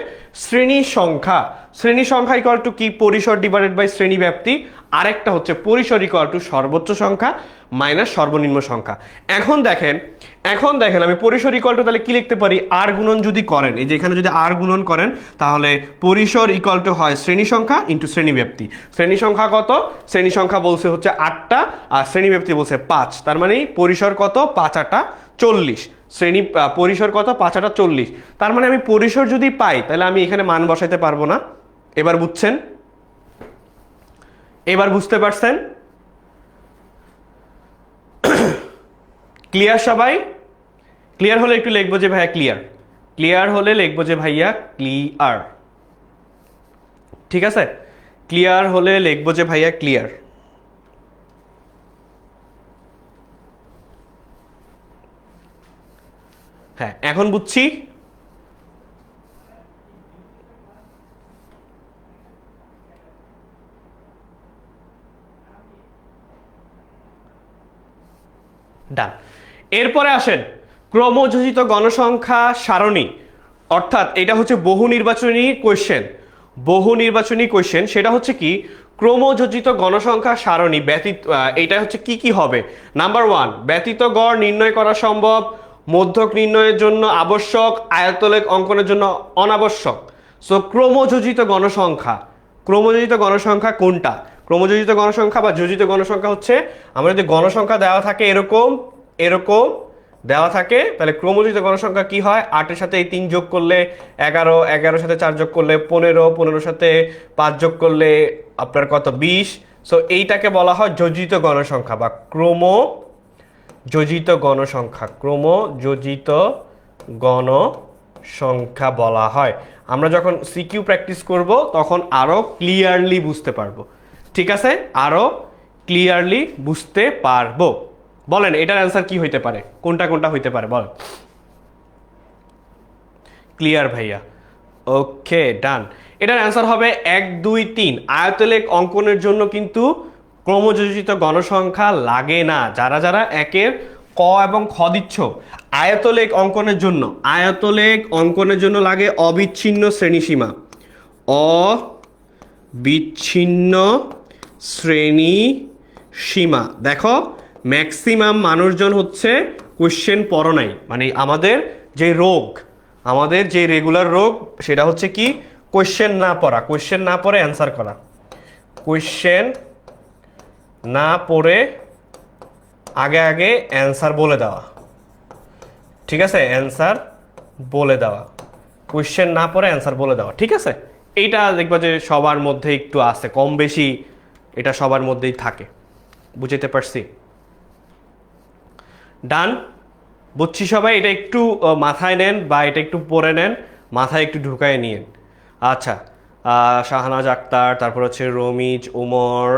শ্রেণী সংখ্যা, শ্রেণী সংখ্যা ইকুয়াল টু কি, পরিসর ডিভাইডেড বাই শ্রেণী ব্যাপ্তি। আরেকটা হচ্ছে পরিসর ইকুয়াল টু সর্বোচ্চ সংখ্যা মাইনাস সর্বনিম্ন সংখ্যা। এখন দেখেন, এখন দেখেন আমি পরিসর ইকুয়াল টু তাহলে কি লিখতে পারি, আর গুণন যদি করেন, এই যে এখানে যদি আর গুণন করেন, তাহলে পরিসর ইকুয়াল টু হয় শ্রেণী সংখ্যা ইন্টু শ্রেণী ব্যাপ্তি। শ্রেণী সংখ্যা কত, শ্রেণী সংখ্যা বলছে হচ্ছে 8টা, আর শ্রেণী ব্যাপ্তি বলছে 5, তার মানে পরিসর কত, 5 8 40। শ্রেণী পরিসর কত, 5 8 40। তার মানে আমি পরিসর যদি পাই তাহলে আমি এখানে মান বসাইতে পারবো না। এবার বুঝছেন, এবার বুঝতে পারছেন? ক্লিয়ার সবাই? ক্লিয়ার হলে একটু লিখবো যে ভাইয়া ক্লিয়ার, ক্লিয়ার হলে লিখবো যে ভাইয়া ক্লিয়ার। ঠিক আছে, ক্লিয়ার হলে লিখবো যে ভাইয়া ক্লিয়ার। হ্যাঁ এখন বুঝছি। ডান। এরপরে আসেন ক্রমযোজিত গণসংখ্যা সারণী, অর্থাৎ এটা হচ্ছে বহু নির্বাচনী কোয়েশ্চেন, বহু নির্বাচনী কোয়েশ্চেন। সেটা হচ্ছে কি, ক্রমযোজিত গণসংখ্যা সারণী ব্যতীত এটা হচ্ছে কি কি হবে। নাম্বার 1, ব্যতীত গড় নির্ণয় করা সম্ভব, মধ্যক নির্ণয়ের জন্য আবশ্যক, আয়তলেখ অঙ্কনের জন্য অনাবশ্যক। সো ক্রমযোজিত গণসংখ্যা, ক্রমযোজিত গণসংখ্যা কোনটা? ক্রমযোজিত গণসংখ্যা বা যোজিত গণসংখ্যা হচ্ছে, আমরা যদি গণসংখ্যা দেওয়া থাকে এরকম এরকম দেওয়া থাকে, তাহলে ক্রমযোজিত গণসংখ্যা কি হয়, 8-এর সাথে এই 3 যোগ করলে 11, 11-এর সাথে 4 যোগ করলে 15, 15-এর সাথে 5 যোগ করলে আপনার কত, 20। সো এইটাকে বলা হয় যোজিত গণসংখ্যা বা ক্রমযোজিত গণসংখ্যা, ক্রমযোজিত গণসংখ্যা বলা হয়। আমরা যখন সিকিউ প্র্যাকটিস করব তখন আরো ক্লিয়ারলি বুঝতে পারবো। ঠিক আছে, আরো ক্লিয়ারলি বুঝতে পারবো। বলেন এটার অ্যান্সার কি হইতে পারে, কোনটা কোনটা হইতে পারে বলেন। ক্লিয়ার ভাইয়া, ওকে ডান। এটার অ্যান্সার হবে 1 2 3। আয়তলেখ অঙ্কনের জন্য কিন্তু ক্রমযোজিত গণসংখ্যা লাগে না। যারা যারা একের ক এবং খ দিচ্ছ, আয়তলেখ অঙ্কনের জন্য, আয়তলেখ অঙ্কনের জন্য লাগে অবিচ্ছিন্ন শ্রেণীসীমা, অবিচ্ছিন্ন শ্রেণী সীমা। দেখো ম্যাক্সিমাম মানুষজন হচ্ছে কোশ্চেন পড়ো নাই, মানে আমাদের যে রোগ, আমাদের যে রেগুলার রোগ সেটা হচ্ছে কি, কোশ্চেন না পড়া, কোশ্চেন না পড়ে অ্যান্সার করা, কোশ্চেন না পড়ে আগে আগে অ্যান্সার বলে দেওয়া। ঠিক আছে, অ্যান্সার বলে দেওয়া, কোশ্চেন না পড়ে অ্যান্সার বলে দেওয়া। ঠিক আছে, এইটা দেখবা যে সবার মধ্যে একটু আছে, কম বেশি এটা সবার মধ্যেই থাকে। বুঝতে পারছি? ডান, বুঝছি সবাই। এটা একটু মাথায় নেন বা এটা একটু পড়ে নেন, মাথায় একটু ঢুকায় নিয়েন। আচ্ছা, শাহনাজ আক্তার, তারপর হচ্ছে রমিজ, উমর,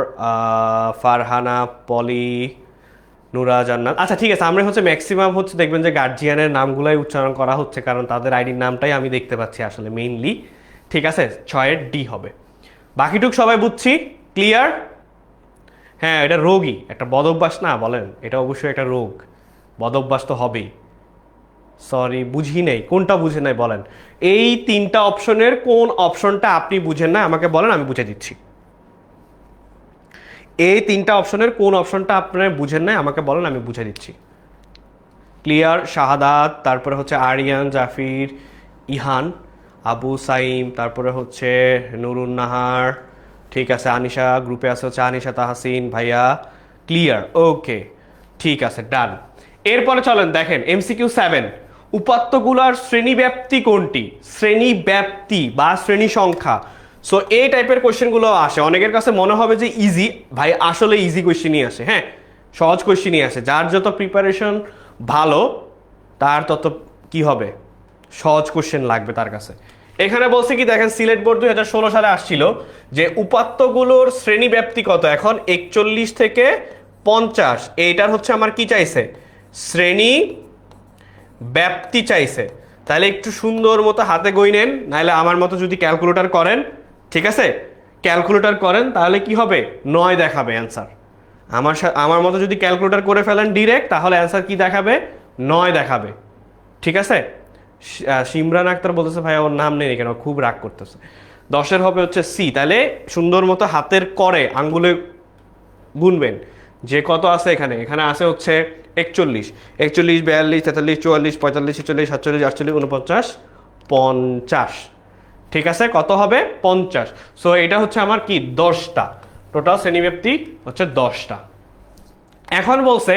ফারহানা, পলি, নুরা জান্নাত। আচ্ছা ঠিক আছে, আমরা হচ্ছে ম্যাক্সিমাম হচ্ছে দেখবেন যে গার্জিয়ানের নামগুলাই উচ্চারণ করা হচ্ছে, কারণ তাদের আইডির নামটাই আমি দেখতে পাচ্ছি আসলে মেইনলি। ঠিক আছে, 6-এর ডি হবে। বাকিটুক সবাই বুঝছি, ক্লিয়ার? হ্যাঁ, এটা রোগই, একটা বদ অভ্যাস না বলেন, এটা অবশ্যই একটা রোগ, বদ অভ্যাস তো হবেই। সরি, বুঝি নেই, কোনটা বুঝে নাই বলেন? এই 3টা অপশনের কোন অপশনটা আপনি বুঝেন না আমাকে বলেন, আমি বুঝে দিচ্ছি। এই 3টা অপশনের কোন অপশনটা আপনারা বুঝেন না আমাকে বলেন, আমি বুঝে দিচ্ছি। ক্লিয়ার? শাহাদাত, তারপরে হচ্ছে আরিয়ান, জাফির, ইহান, আবু সাইম, তারপরে হচ্ছে নুরুন নাহার, ঠিক আছে, আনিশা গ্রুপে আছে হচ্ছে আনিশা তাহসিন ভাইয়া। ক্লিয়ার? ওকে, ঠিক আছে, ডান। এরপরে চলেন দেখেন MCQ 7, উপাত্তগুলোর শ্রেণীব্যাপ্তি কোনটি? শ্রেণীব্যাপ্তি বা শ্রেণী সংখ্যা। সো এই টাইপের কোয়েশ্চেনগুলো আসে, অনেকের কাছে মনে হবে যে ইজি, ভাই আসলে ইজি কোয়েশ্চেনই আসে, হ্যাঁ, সহজ কোয়েশ্চেনই আসে। যার যত প্রিপারেশন ভালো তার তত কি হবে, সহজ কোশ্চেন লাগবে তার কাছে। এখানে বলছে কি দেখেন, সিলেট বোর্ড 2016 সালে আসছিল যে উপাত্তগুলোর শ্রেণী ব্যাপ্তি কত, এখন 41 থেকে 50, এইটার হচ্ছে আমার কি চাইছে, শ্রেণী ব্যাপ্তি চাইছে। তাহলে একটু সুন্দর মতো হাতে গই নেন, নাহলে আমার মতো যদি ক্যালকুলেটর করেন, ঠিক আছে, ক্যালকুলেটর করেন তাহলে কি হবে, 9 দেখাবে অ্যান্সার। আমার মতো যদি ক্যালকুলেটর করে ফেলেন ডিরেক্ট, তাহলে অ্যান্সার কি দেখাবে, 9 দেখাবে। ঠিক আছে, সিমরান আক্তার বলতেছে ভাই ওর নাম নেই কেন, খুব রাগ করতেছে। 10-এর হবে হচ্ছে সি। তাহলে সুন্দর মতো হাতের করে আঙ্গুলে গুনবেন যে কত আছে এখানে, এখানে আছে হচ্ছে 41, 41, 42, 43, 44, 45, 46, 47, 48, 49, 50। ঠিক আছে, কত হবে, 50। সো এটা হচ্ছে আমার কি 10টা, টোটাল শ্রেণীব্যাপ্তি হচ্ছে 10টা। এখন বলছে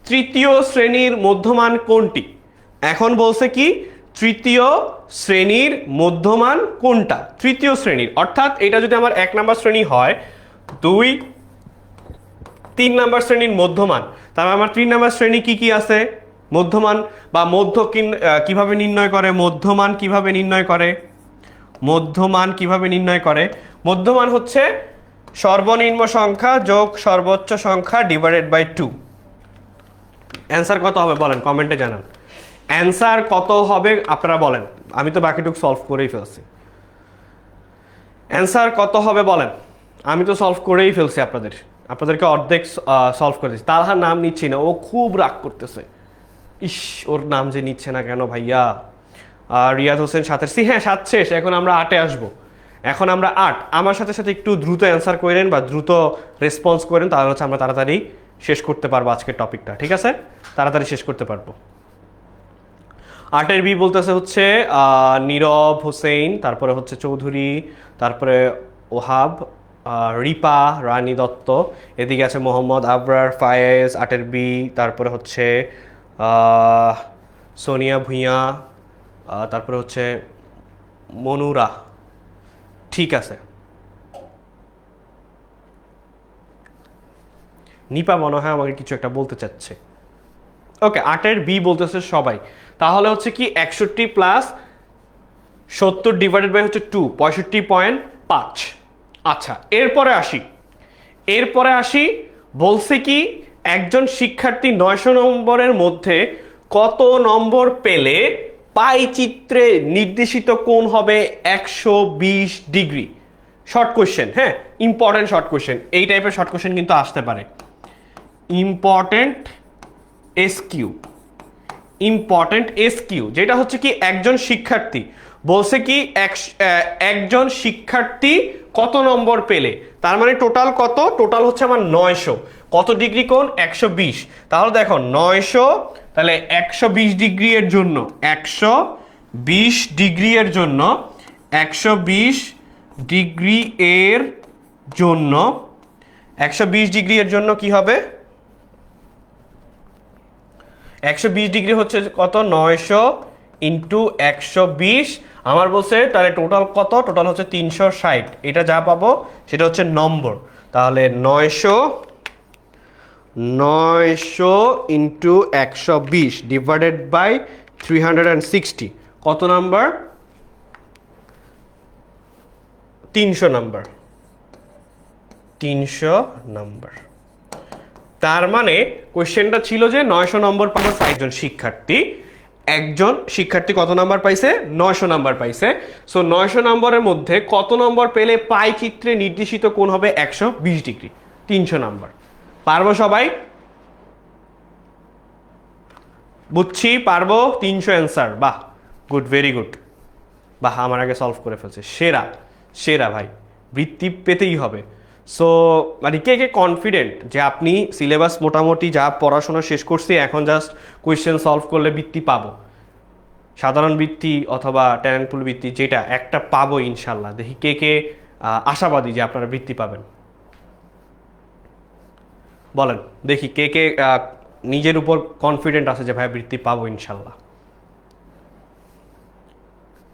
তৃতীয় শ্রেণীর মধ্যমান কোনটি? এখন বলছে কি তৃতীয় শ্রেণীর মধ্যমান কোনটা? তৃতীয় শ্রেণীর অর্থাৎ এটা যদি আমার 1 নাম্বার শ্রেণী হয়, 2, 3 নাম্বার শ্রেণীর মধ্যমান, তাহলে আমার 3 নাম্বার শ্রেণী কি কি আছে, মধ্যমান বা কিভাবে নির্ণয় করে, মধ্যমান কিভাবে নির্ণয় করে, মধ্যমান কিভাবে নির্ণয় করে? মধ্যমান হচ্ছে সর্বনিম্ন সংখ্যা যোগ সর্বোচ্চ সংখ্যা ডিভাইডেড বাই 2। অ্যান্সার কত হবে বলেন, কমেন্টে জানান। অ্যান্সার কত হবে আপনারা বলেন, আমি তো বাকিটুকু সলভ করেই ফেলছি। অ্যান্সার কত হবে বলেন, আমি তো সলভ করেই ফেলছি, আপনাদেরকে অর্ধেক সলভ করে দিচ্ছি। তালহার নাম নিচ্ছি না, ও খুব রাগ করতেছে, ইস ওর নাম যে নিচ্ছে না কেন ভাইয়া। রিয়াদ হোসেন 7-এর সি, হ্যাঁ 7 শেষ, এখন আমরা 8-এ আসবো। এখন আমরা 8, আমার সাথে সাথে একটু দ্রুত অ্যান্সার করেন বা দ্রুত রেসপন্স করেন, তাহলে হচ্ছে আমরা তাড়াতাড়ি শেষ করতে পারবো আজকের টপিকটা, ঠিক আছে, তাড়াতাড়ি শেষ করতে পারবো। 8-এর বি বলতেছে হচ্ছে নীরব হোসেন, তারপরে হচ্ছে চৌধুরী, তারপরে ওহাব, রিপা রানী দত্ত, এদিকে আছে মোহাম্মদ আবরার ফায়েজ 8-এর বি, তারপরে হচ্ছে সোনিয়া ভুঁইয়া, তারপরে হচ্ছে মনুরা। ঠিক আছে, নিপা মনে হয় আমাকে কিছু একটা বলতে চাচ্ছে। ওকে, 8-এর বি বলতেছে সবাই, তাহলে হচ্ছে কি 61 প্লাস 70 ডিভাইডেড বাই হচ্ছে 2, 65.5। আচ্ছা, এরপরে আসি বলছে কি একজন শিক্ষার্থী 900 নম্বরের মধ্যে কত নম্বর পেলে পাই চিত্রে নির্দেশিত কোণ হবে 120 ডিগ্রি। শর্ট কোশ্চেন, হ্যাঁ, ইম্পর্টেন্ট শর্ট কোশ্চেন, এই টাইপের শর্ট কোশ্চেন কিন্তু আসতে পারে। ইম্পর্টেন্ট এসকিউ, যেটা হচ্ছে কি একজন শিক্ষার্থী বলছে কি একজন শিক্ষার্থী কত নম্বর পেলে, তার মানে টোটাল কত, টোটাল হচ্ছে আমার 900, কত ডিগ্রি কোণ, 120। তাহলে দেখো 900, তাহলে 120 ডিগ্রি এর জন্য 120 ডিগ্রি এর জন্য 120 ডিগ্রি এর জন্য 120 ডিগ্রি এর জন্য কি হবে, 120 ডিগ্রি হচ্ছে কত, 900 ইন্টু 120। আমার বলছে তাহলে টোটাল কত, টোটাল হচ্ছে 360। এটা যা পাবো সেটা হচ্ছে নম্বর। তাহলে 900 ইন্টু 120 ডিভাইডেড বাই 360 কত নাম্বার, 300 নাম্বার, 300 নাম্বার। তার মানে কোশ্চেনটা ছিল যে 900 নম্বর পাবে একজন শিক্ষার্থী, একজন শিক্ষার্থী কত নাম্বার পাইছে? 900 নাম্বার পাইছে। সো 900 নম্বরের মধ্যে কত নম্বর পেলে পাই চিত্রে নির্দেশিত কোণ হবে 120 ডিগ্রি? 300 নাম্বার। পারবো সবাই? বুঝছি, পারবো। 300 অ্যান্সার, বাহ, গুড, ভেরি গুড। বাহ, আমার আগে সলভ করে ফেলছে, সেরা সেরা ভাই, বৃত্তি পেতেই হবে। সো মানে কে কে কনফিডেন্ট যে আপনি সিলেবাস মোটামুটি যা পড়াশোনা শেষ করছি, এখন জাস্ট কোয়েশ্চেন সলভ করলে বৃত্তি পাবো? সাধারণ বৃত্তি অথবা ট্যালেন্ট পুল বৃত্তি, যেটা একটা পাবো ইনশাল্লাহ। দেখি কে কে আশাবাদী যে আপনারা বৃত্তি পাবেন, বলেন দেখি কে কে নিজের উপর কনফিডেন্ট আছে যে ভাই বৃত্তি পাবো ইনশাল্লাহ।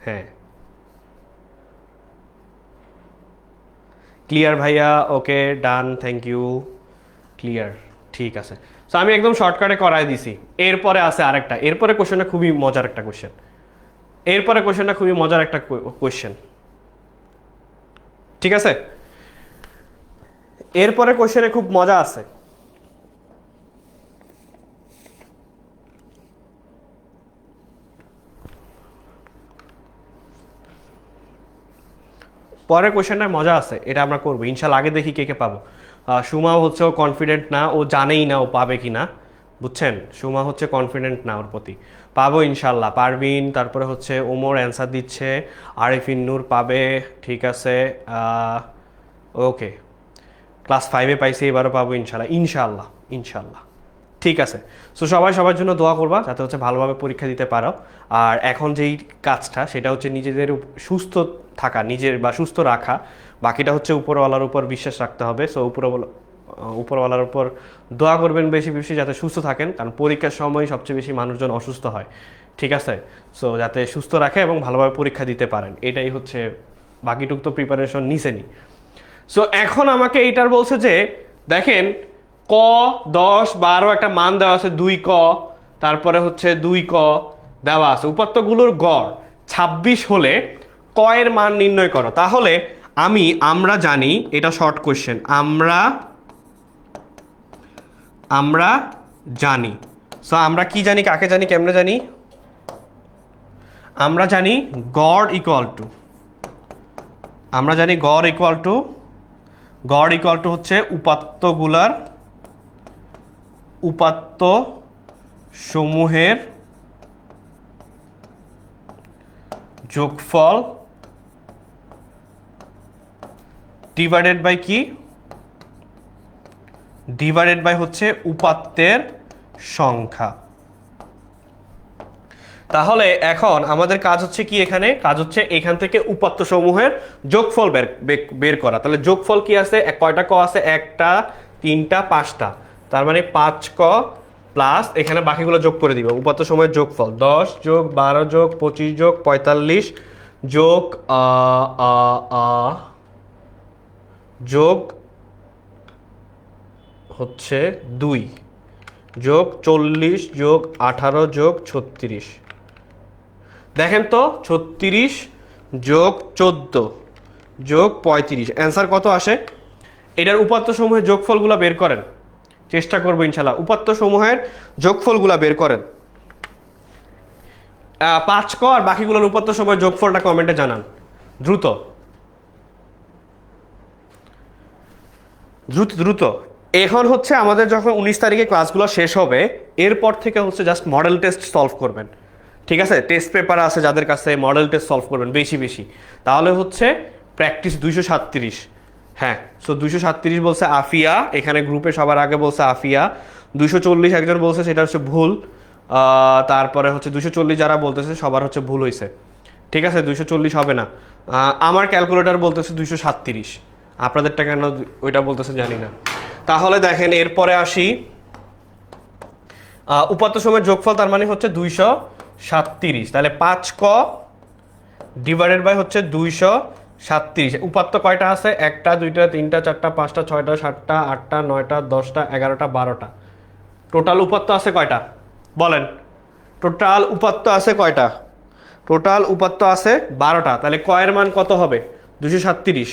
হ্যাঁ, ক্লিয়ার ভাইয়া, ওকে, ডান, থ্যাংক ইউ, ক্লিয়ার, ঠিক আছে। সো আমি একদম শর্টকাটে করাই দিছি। এরপরে আছে আরেকটা, এরপরে কোশ্চেনটা খুবই মজার একটা কোশ্চেন, এরপরে কোশ্চেনটা খুবই মজার একটা কোশ্চেন, ঠিক আছে? এরপরে কোশ্চেনে খুব মজা আছে। পরের কোশ্চেনটায় মজা আছে, এটা আমরা করবো ইনশাল্লাহ। আগে দেখি কে কে পাবো। সুমাও হচ্ছে ও কনফিডেন্ট না, ও জানেই না ও পাবে কি না, বুঝছেন? সুমা হচ্ছে কনফিডেন্ট না ওর প্রতি। পাবো ইনশাল্লাহ। পারবিন, তারপরে হচ্ছে ওমর অ্যান্সার দিচ্ছে, আরিফিন নূর পাবে, ঠিক আছে, ওকে। ক্লাস 5-এ পাইছি, এবারও পাবো ইনশাল্লাহ, ইনশাল্লাহ ইনশাল্লাহ। ঠিক আছে। সো সবাই সবার জন্য দোয়া করবা যাতে হচ্ছে ভালোভাবে পরীক্ষা দিতে পারো। আর এখন যেই কাজটা সেটা হচ্ছে নিজেদের সুস্থ থাকা, নিজের বা সুস্থ রাখা। বাকিটা হচ্ছে উপরওয়ালার উপর বিশ্বাস রাখতে হবে। সো উপরওয়ালার উপর দোয়া করবেন বেশি বেশি যাতে সুস্থ থাকেন, কারণ পরীক্ষার সময় সবচেয়ে বেশি মানুষজন অসুস্থ হয়, ঠিক আছে? সো যাতে সুস্থ রাখে এবং ভালোভাবে পরীক্ষা দিতে পারেন, এটাই হচ্ছে। বাকিটুক তো প্রিপারেশন নিছেনি। সো এখন আমাকে এইটার বলছে যে দেখেন, ক 10 12 একটা মান দেওয়া আছে, 2 ক, তারপরে হচ্ছে 2 ক দেওয়া আছে, উপাত্তগুলোর গড় 26 হলে ক এর মান নির্ণয় করো। তাহলে আমরা জানি, এটা শর্ট কোশ্চেন, আমরা জানি। সো আমরা কি জানি, কাকে জানি, কেমনে জানি? আমরা জানি গড় ইকুয়াল টু, আমরা জানি গড় ইকুয়াল টু হচ্ছে উপাত্ত সমূহের যোগফল ডিভাইডেড বাই কি? ডিভাইডেড বাই হচ্ছে উপাত্তের সংখ্যা। তাহলে এখন আমাদের কাজ হচ্ছে কি, এখানে কাজ হচ্ছে এখান থেকে উপাত্ত সমূহের যোগফল বের করা। তাহলে যোগফল কি আছে? কয়টা ক আছে? 1টা 3টা 5টা, তার মানে 5 ক প্লাস এখানে বাকিগুলো যোগ করে দিব। উপাত্ত সমূহের যোগফল 10 যোগ 12 যোগ 25 যোগ 45 যোগ যোগ হচ্ছে 2 যোগ 40 যোগ 18 যোগ 36। দেখেন তো, 36 যোগ 14 যোগ 35, অ্যান্সার কত আসে? এটার উপাত্ত সমূহের যোগফলগুলো বের করেন, চেষ্টা করবো ইনশাল্লাহ। উপাত্ত সমূহের যোগফলগুলো বের করেন। 5 ক আর বাকিগুলোর উপাত্ত সমূহের যোগফলটা কমেন্টে জানান, দ্রুত দ্রুত দ্রুত। এখন হচ্ছে আমাদের যখন 19 তারিখে ক্লাসগুলো শেষ হবে, এরপর থেকে হচ্ছে জাস্ট মডেল টেস্ট সলভ করবেন, ঠিক আছে? টেস্ট পেপার আছে যাদের কাছে, মডেল টেস্ট সলভ করবেন বেশি বেশি। তাহলে হচ্ছে প্র্যাকটিস 237, হ্যাঁ। সো 237 বলছে আফিয়া, এখানে গ্রুপে সবার আগে বলছে আফিয়া। 240 একজন বলছে, সেটা হচ্ছে ভুল। তারপরে হচ্ছে 240 যারা বলতেছে সবার হচ্ছে ভুল হয়েছে, ঠিক আছে? 240 হবে না। আমার ক্যালকুলেটর বলতেছে 237, আপনাদেরটা কেন ওইটা বলতেছে জানি না। তাহলে দেখেন, এরপরে আসি, উপাত্ত সময়ের যোগফল তার মানে হচ্ছে 237। তাহলে 5 ক ডিভাইডেড বাই হচ্ছে 237। উপাত্ত কয়টা আছে? 1টা 2টা 3টা 4টা 5টা 6টা 7টা 8টা 9টা 10টা 11টা 12টা। টোটাল উপাত্ত আছে কয়টা বলেন? টোটাল উপাত্ত আছে কয়টা? টোটাল উপাত্ত আছে 12টা। তাহলে কয়ের মান কত হবে? 237।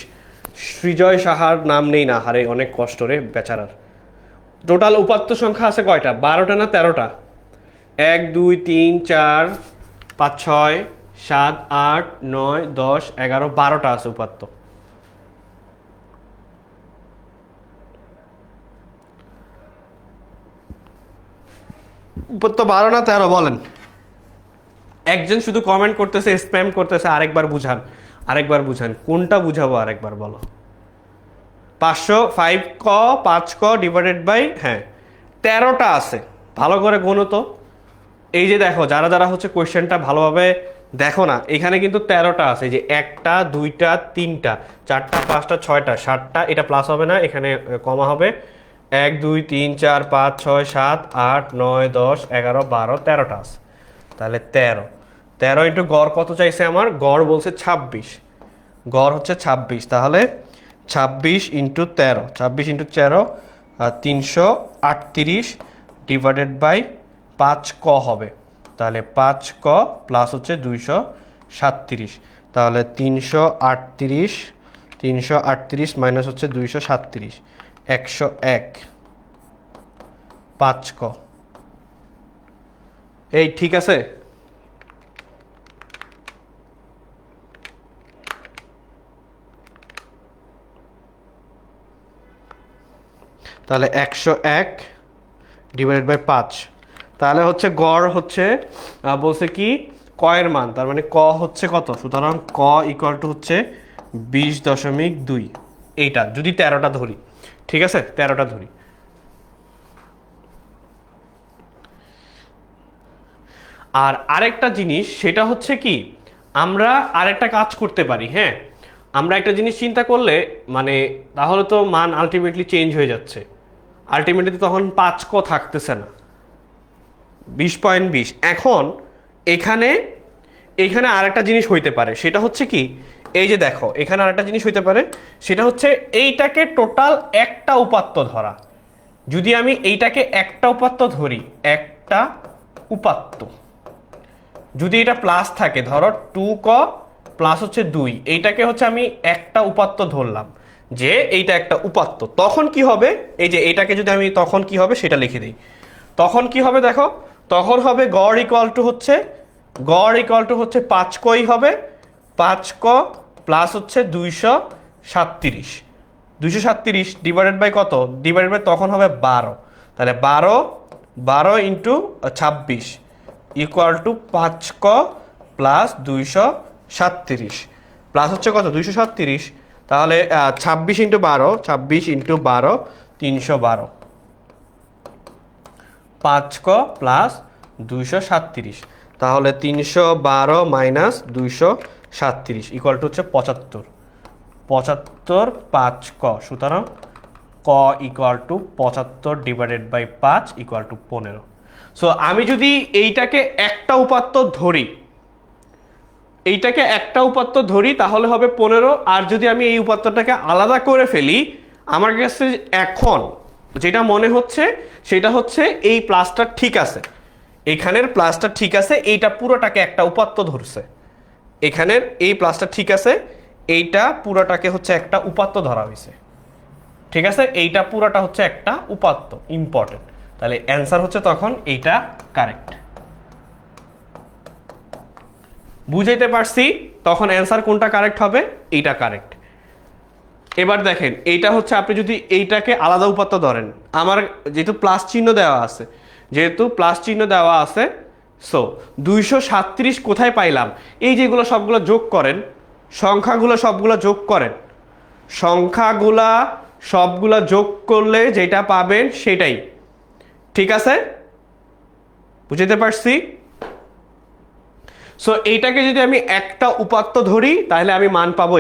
সৃজয় সাহার নাম নেই না, হারে অনেক কষ্ট রে বেচারার। টোটাল উপাত্ত সংখ্যা আছে কয়টা? 12টা না 13টা? 1 2 3 4 5 6 7 8 9 10 11 12টা আছে উপাত্ত। উপাত্ত 12 না 13 বলেন। একজন শুধু কমেন্ট করতেছে, স্প্যাম করতেছে, আরেকবার বুঝান কোনটা বুঝাবো, আরেকবার বলো। 505 ক 5 ক ডিভাইডেড বাই, হ্যাঁ 13টা আছে। ভালো করে গুনো তো। এই যে দেখো, যারা যারা হচ্ছে কোয়েশ্চেনটা ভালোভাবে দেখো না, এখানে কিন্তু 13টা আছে। যে 1টা 2টা 3টা 4টা 5টা 6টা 7টা, এটা প্লাস হবে না, এখানে কমা হবে। 1 2 3 4 5 6 7 8 9 10 11 12 13টা আছে। তাহলে 13 ইন্টু গড় কত চাইছে আমার? গড় বলছে 26, গড় হচ্ছে 26। তাহলে 26 ইন্টু 13, 26 ইন্টু 13 338 ডিভাইডেড বাই 5 ক হবে। তাহলে 5 ক প্লাস হচ্ছে 237, তাহলে 338 মাইনাস হচ্ছে 237, 101 5 ক। এই ঠিক আছে? তাহলে 101 ডিভাইডেড বাই 5, তাহলে হচ্ছে গড় হচ্ছে বলছে কি কয়ের মান, তার মানে ক হচ্ছে কত, সুতরাং ক ইকুয়াল টু হচ্ছে 20.2। এইটা যদি 13টা ধরি, ঠিক আছে 13টা ধরি। আর আরেকটা জিনিস সেটা হচ্ছে কি, আমরা আরেকটা কাজ করতে পারি। হ্যাঁ, আমরা একটা জিনিস চিন্তা করলে মানে তাহলে তো মান আলটিমেটলি চেঞ্জ হয়ে যাচ্ছে। আলটিমেটলি তখন 5 ক থাকতেছে না, 20.20। এখন এখানে এখানে আরেকটা জিনিস হইতে পারে, সেটা হচ্ছে কি, এই যে দেখো এখানে আরেকটা জিনিস হইতে পারে, সেটা হচ্ছে এইটাকে টোটাল একটা উপাত্ত ধরা। যদি আমি এইটাকে একটা উপাত্ত ধরি, একটা উপাত্ত, যদি এটা প্লাস থাকে, ধরো 2 ক প্লাস হচ্ছে 2, এইটাকে হচ্ছে আমি একটা উপাত্ত ধরলাম যে এইটা একটা উপাত্ত, তখন কি হবে, এই যে এইটাকে যদি আমি, তখন কি হবে সেটা লিখে দিই। তখন কি হবে দেখো, তখন হবে গড় ইকুয়াল টু হচ্ছে 5 কই হবে, 5 ক প্লাস হচ্ছে 237 ডিভাইডেড বাই কত, ডিভাইডেড বাই তখন হবে 12। তাহলে 12 ইন্টু 26 ইকুয়াল টু 5 ক প্লাস 237 প্লাস হচ্ছে কত 237। তাহলে 26 ইন্টু 12, 312, 5 ক প্লাস 237, তাহলে 312 মাইনাস 237 ইকুয়াল টু হচ্ছে 75, 5 ক, সুতরাং ক equal to 75 divided by 5 equal to 15। So আমি যদি এইটাকে একটা উপাত্ত ধরি, তাহলে হবে 15। আর যদি আমি এই উপাত্তটাকে আলাদা করে ফেলি, আমার কাছে এখন যেটা মনে হচ্ছে সেটা হচ্ছে এই প্লাসটা ঠিক আছে, এখানের প্লাসটা ঠিক আছে, এইটা পুরোটাকে একটা উপাত্ত ধরছে। এখানের এই প্লাসটা ঠিক আছে, এইটা পুরোটাকে হচ্ছে একটা উপাত্ত ধরা হয়েছে। ঠিক আছে, এইটা পুরোটা হচ্ছে একটা উপাত্ত, ইম্পর্টেন্ট। তাহলে অ্যান্সার হচ্ছে তখন এইটা কারেক্ট। বুঝাইতে পারছি? তখন অ্যান্সার কোনটা কারেক্ট হবে, এইটা কারেক্ট। এবার দেখেন, এইটা হচ্ছে আপনি যদি এইটাকে আলাদা উপাত্ত ধরেন, আমার যেহেতু প্লাস চিহ্ন দেওয়া আছে, সো 237 কোথায় পাইলাম, এই যেগুলো সবগুলো যোগ করেন, সংখ্যাগুলো সবগুলা যোগ করলে যেটা পাবেন সেটাই। ঠিক আছে, বুঝতে পারছি? সো এইটাকে যদি আমি একটা উপাত্ত ধরি, তাহলে আমি মান পাবো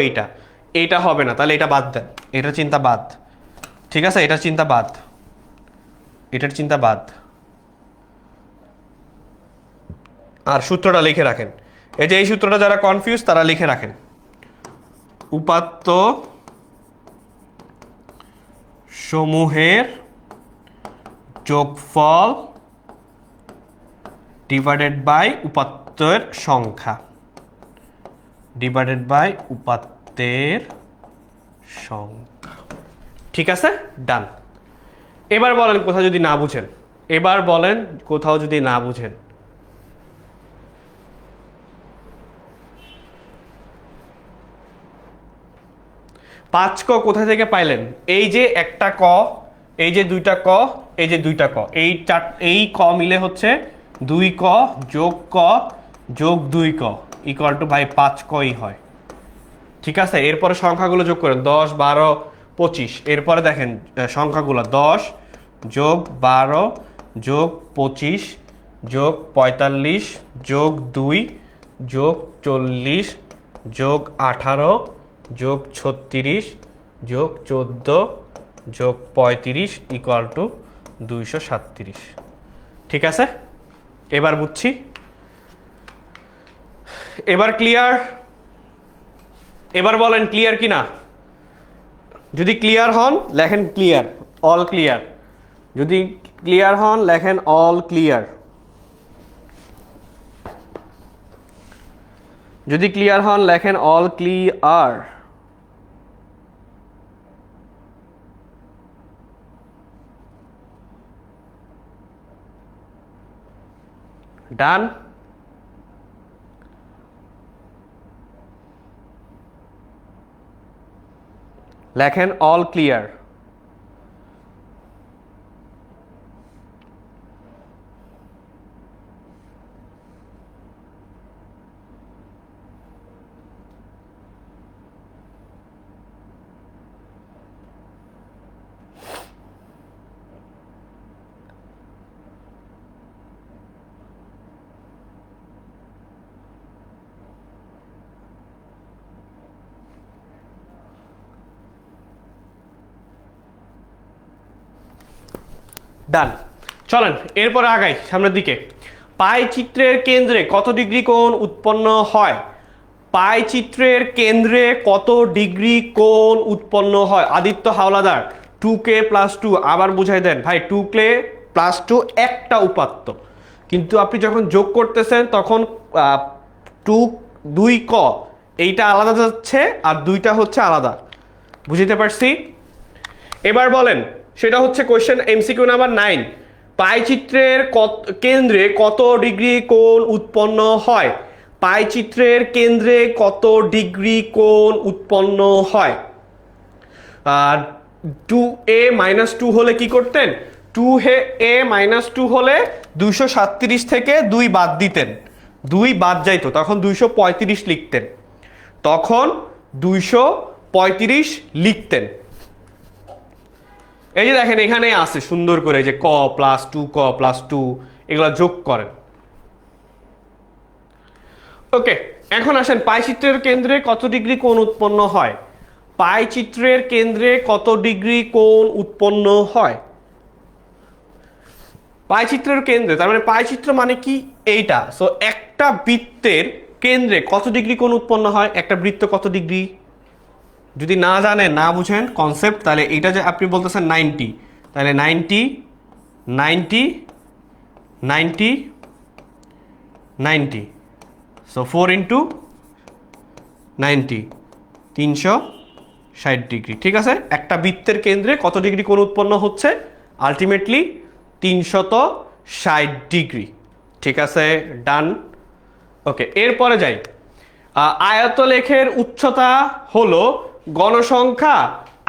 এইটা হবে না, তাহলে এটা বাদ দেন, এটার চিন্তা বাদ। ঠিক আছে, এটার চিন্তা বাদ। আর সূত্রটা লিখে রাখেন, এই যে এই সূত্রটা যারা কনফিউজ তারা লিখে রাখেন, উপাত্ত সমূহের যোগফল ডিভাইডেড বাই উপাত্তের সংখ্যা, ঠিক আছে, ডান। এবার বলেন কোথাও যদি না বুঝেন, 5 ক কোথা থেকে পাইলেন? এই যে একটা ক, এই যে দুইটা ক, এই যে দুইটা ক, এই ক মিলে হচ্ছে 2 ক যোগ ক যোগ 2 ক ইকুয়াল টু ভাই 5 কই হয়। ঠিক আছে, এরপরে সংখ্যাগুলো যোগ করেন 10 12 25। এরপরে দেখেন সংখ্যাগুলো 10 যোগ 12 যোগ 25 যোগ 45 যোগ 2 যোগ 40 যোগ 18 যোগ 36 যোগ 14 যোগ 35 ইকুয়াল টু 237। ঠিক আছে, এবার বুঝছি, এবার ক্লিয়ার? এবার বলেন ক্লিয়ার কি না? যদি ক্লিয়ার হন লেখেন ক্লিয়ার, অল ক্লিয়ার। যদি ক্লিয়ার হন লেখেন অল ক্লিয়ার। যদি ক্লিয়ার হন লেখেন অল ক্লিয়ার। ডান? লেখেন অল ক্লিয়ার। ডান, চলেন এরপরে আগাই সামনের দিকে। পাই চিত্রের কেন্দ্রে কত ডিগ্রি কোণ উৎপন্ন হয়? পাই চিত্রের কেন্দ্রে কত ডিগ্রি কোণ উৎপন্ন হয়? আদিত্য হাওলাদার 2k + 2 আবার বুঝাই দেন ভাই। 2k + 2 একটা উপাত্ত, কিন্তু আপনি যখন যোগ করতেছেন তখন 2 ক এইটা আলাদা যাচ্ছে আর দুইটা হচ্ছে আলাদা। বুঝতে পারছি? এবার বলেন, সেটা হচ্ছে কোশ্চেন এমসিকিউ নাম্বার 9। পাই চিত্রের কেন্দ্রে কত ডিগ্রি কোণ উৎপন্ন হয়? পাই চিত্রের কেন্দ্রে কত ডিগ্রি কোণ উৎপন্ন হয়? 2a - 2 হলে কি করতেন? 2a - 2 হলে 237 থেকে 2 বাদ দিতেন, 2 বাদ যাইতো, তখন 235 লিখতেন, তখন 235 লিখতেন। এই যে দেখেন এখানে আছে সুন্দর করে যে ক + 2 ক + 2 এগুলো যোগ করেন। ওকে, এখন আসেন পাই চিত্রের কেন্দ্রে কত ডিগ্রি কোণ উৎপন্ন হয়? পাই চিত্রের কেন্দ্রে কত ডিগ্রি কোণ উৎপন্ন হয়? পাই চিত্রের কেন্দ্রে, তার মানে পাই চিত্র মানে কি এইটা। সো একটা বৃত্তের কেন্দ্রে কত ডিগ্রি কোণ উৎপন্ন হয়? একটা বৃত্ত কত ডিগ্রি? যদি না জানেন, না বুঝেন কনসেপ্ট, তাহলে এটা যে আপনি বলতেছেন 90, তাহলে 90 90 90 90, সো 4 × 90 360 ডিগ্রি। ঠিক আছে, একটা বৃত্তের কেন্দ্রে কত ডিগ্রি কোণ উৎপন্ন হচ্ছে? Ultimately 360 degree. ঠিক আছে, ডান। ওকে, এরপরে যাই। আয়তলেখের উচ্চতা হলো গণসংখ্যা।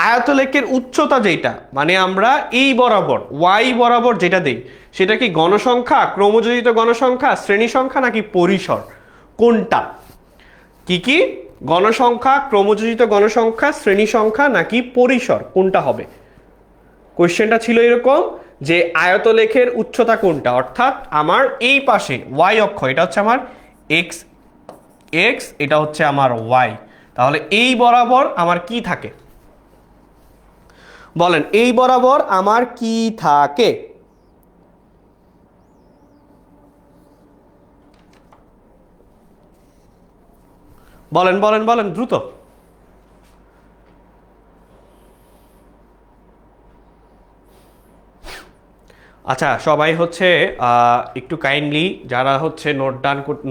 আয়তলেখের উচ্চতা যেটা, মানে আমরা এই বরাবর ওয়াই বরাবর যেটা দেই, সেটা কি গণসংখ্যা, ক্রমযোজিত গণসংখ্যা, শ্রেণী সংখ্যা নাকি পরিসর? কোনটা? কি কি? গণসংখ্যা, ক্রমযোজিত গণসংখ্যা, শ্রেণী সংখ্যা নাকি পরিসর? কোনটা হবে? কোশ্চেনটা ছিল এরকম যে আয়তলেখের উচ্চতা কোনটা, অর্থাৎ আমার এই পাশে ওয়াই অক্ষ, এটা হচ্ছে আমার এক্স এক্স, এটা হচ্ছে আমার ওয়াই, তাহলে এই বরাবর আমার কি থাকে? বলেন এই বরাবর আমার কি থাকে? বলেন বলেন বলেন দ্রুত। আচ্ছা, সবাই হচ্ছে একটু কাইন্ডলি যারা হচ্ছে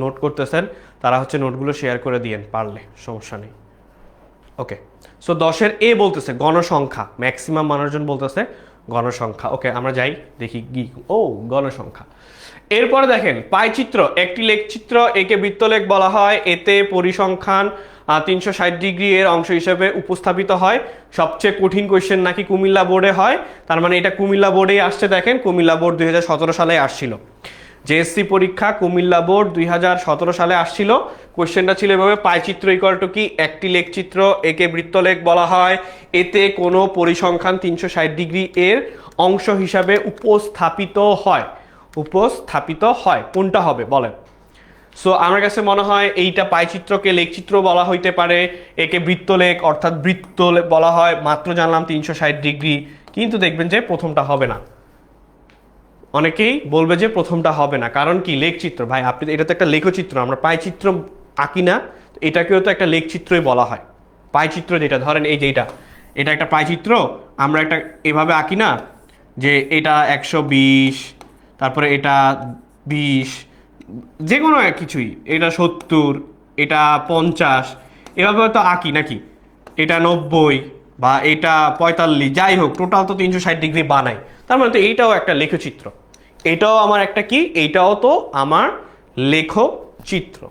নোট করতেছেন তারা হচ্ছে নোটগুলো শেয়ার করে দিয়েন পারলে, সমস্যা নেই। ওকে, সো 10-এর এ বলতেছে গণসংখ্যা, ম্যাক্সিমাম মানুষজন বলতেছে গণসংখ্যা। ওকে, আমরা যাই দেখি কি। ও, গণসংখ্যা। এরপরে দেখেন পাইচিত্র একটি লেখচিত্র, একে বৃত্তলেখ বলা হয়। এতে পরিসংখ্যান 360 ডিগ্রি এর অংশ হিসেবে উপস্থাপিত হয়। সবচেয়ে কঠিন কোয়েশ্চেন নাকি কুমিল্লা বোর্ডে হয়, তার মানে এটা কুমিল্লা বোর্ডেই আসছে। দেখেন কুমিল্লা বোর্ড 2017 সালে আসছিল, জেএসসি পরীক্ষা কুমিল্লা বোর্ড 2017 সালে আসছিল। কোয়েশ্চেনটা ছিল এভাবে, পাইচিত্র ইকুয়াল টু কি? একটি লেখচিত্র, একে বৃত্তলেখ বলা হয়, এতে কোনো পরিসংখ্যান 360 ডিগ্রি এর অংশ হিসাবে উপস্থাপিত হয়। উপস্থাপিত হয় কোনটা হবে বলেন? সো আমার কাছে মনে হয় এইটা পাইচিত্রকে লেখচিত্র বলা হইতে পারে, একে বৃত্তলেখ অর্থাৎ বৃত্ত বলা হয়। মাত্র জানলাম 360 ডিগ্রি, কিন্তু দেখবেন যে প্রথমটা হবে না। অনেকেই বলবে যে প্রথমটা হবে না, কারণ কি? লেখচিত্র। ভাই আপনি, এটা তো একটা লেখচিত্র, আমরা পাইচিত্র আঁকি না, এটাকেও তো একটা লেখচিত্রই বলা হয়। পাইচিত্র যেটা ধরেন এই যে এটা একটা পাইচিত্র, আমরা একটা এভাবে আঁকি না যে এটা 120, তারপরে এটা 20, যে কোনো এক কিছুই, এটা 70, এটা 50, এভাবে হয়তো আঁকি নাকি? এটা 90 বা এটা 45, যাই হোক টোটাল তো 360 ডিগ্রি বানাই। তার মানে তো এইটাও একটা লেখচিত্র। এটাও আমার একটা কি? এইটাও তো আমার লেখচিত্র।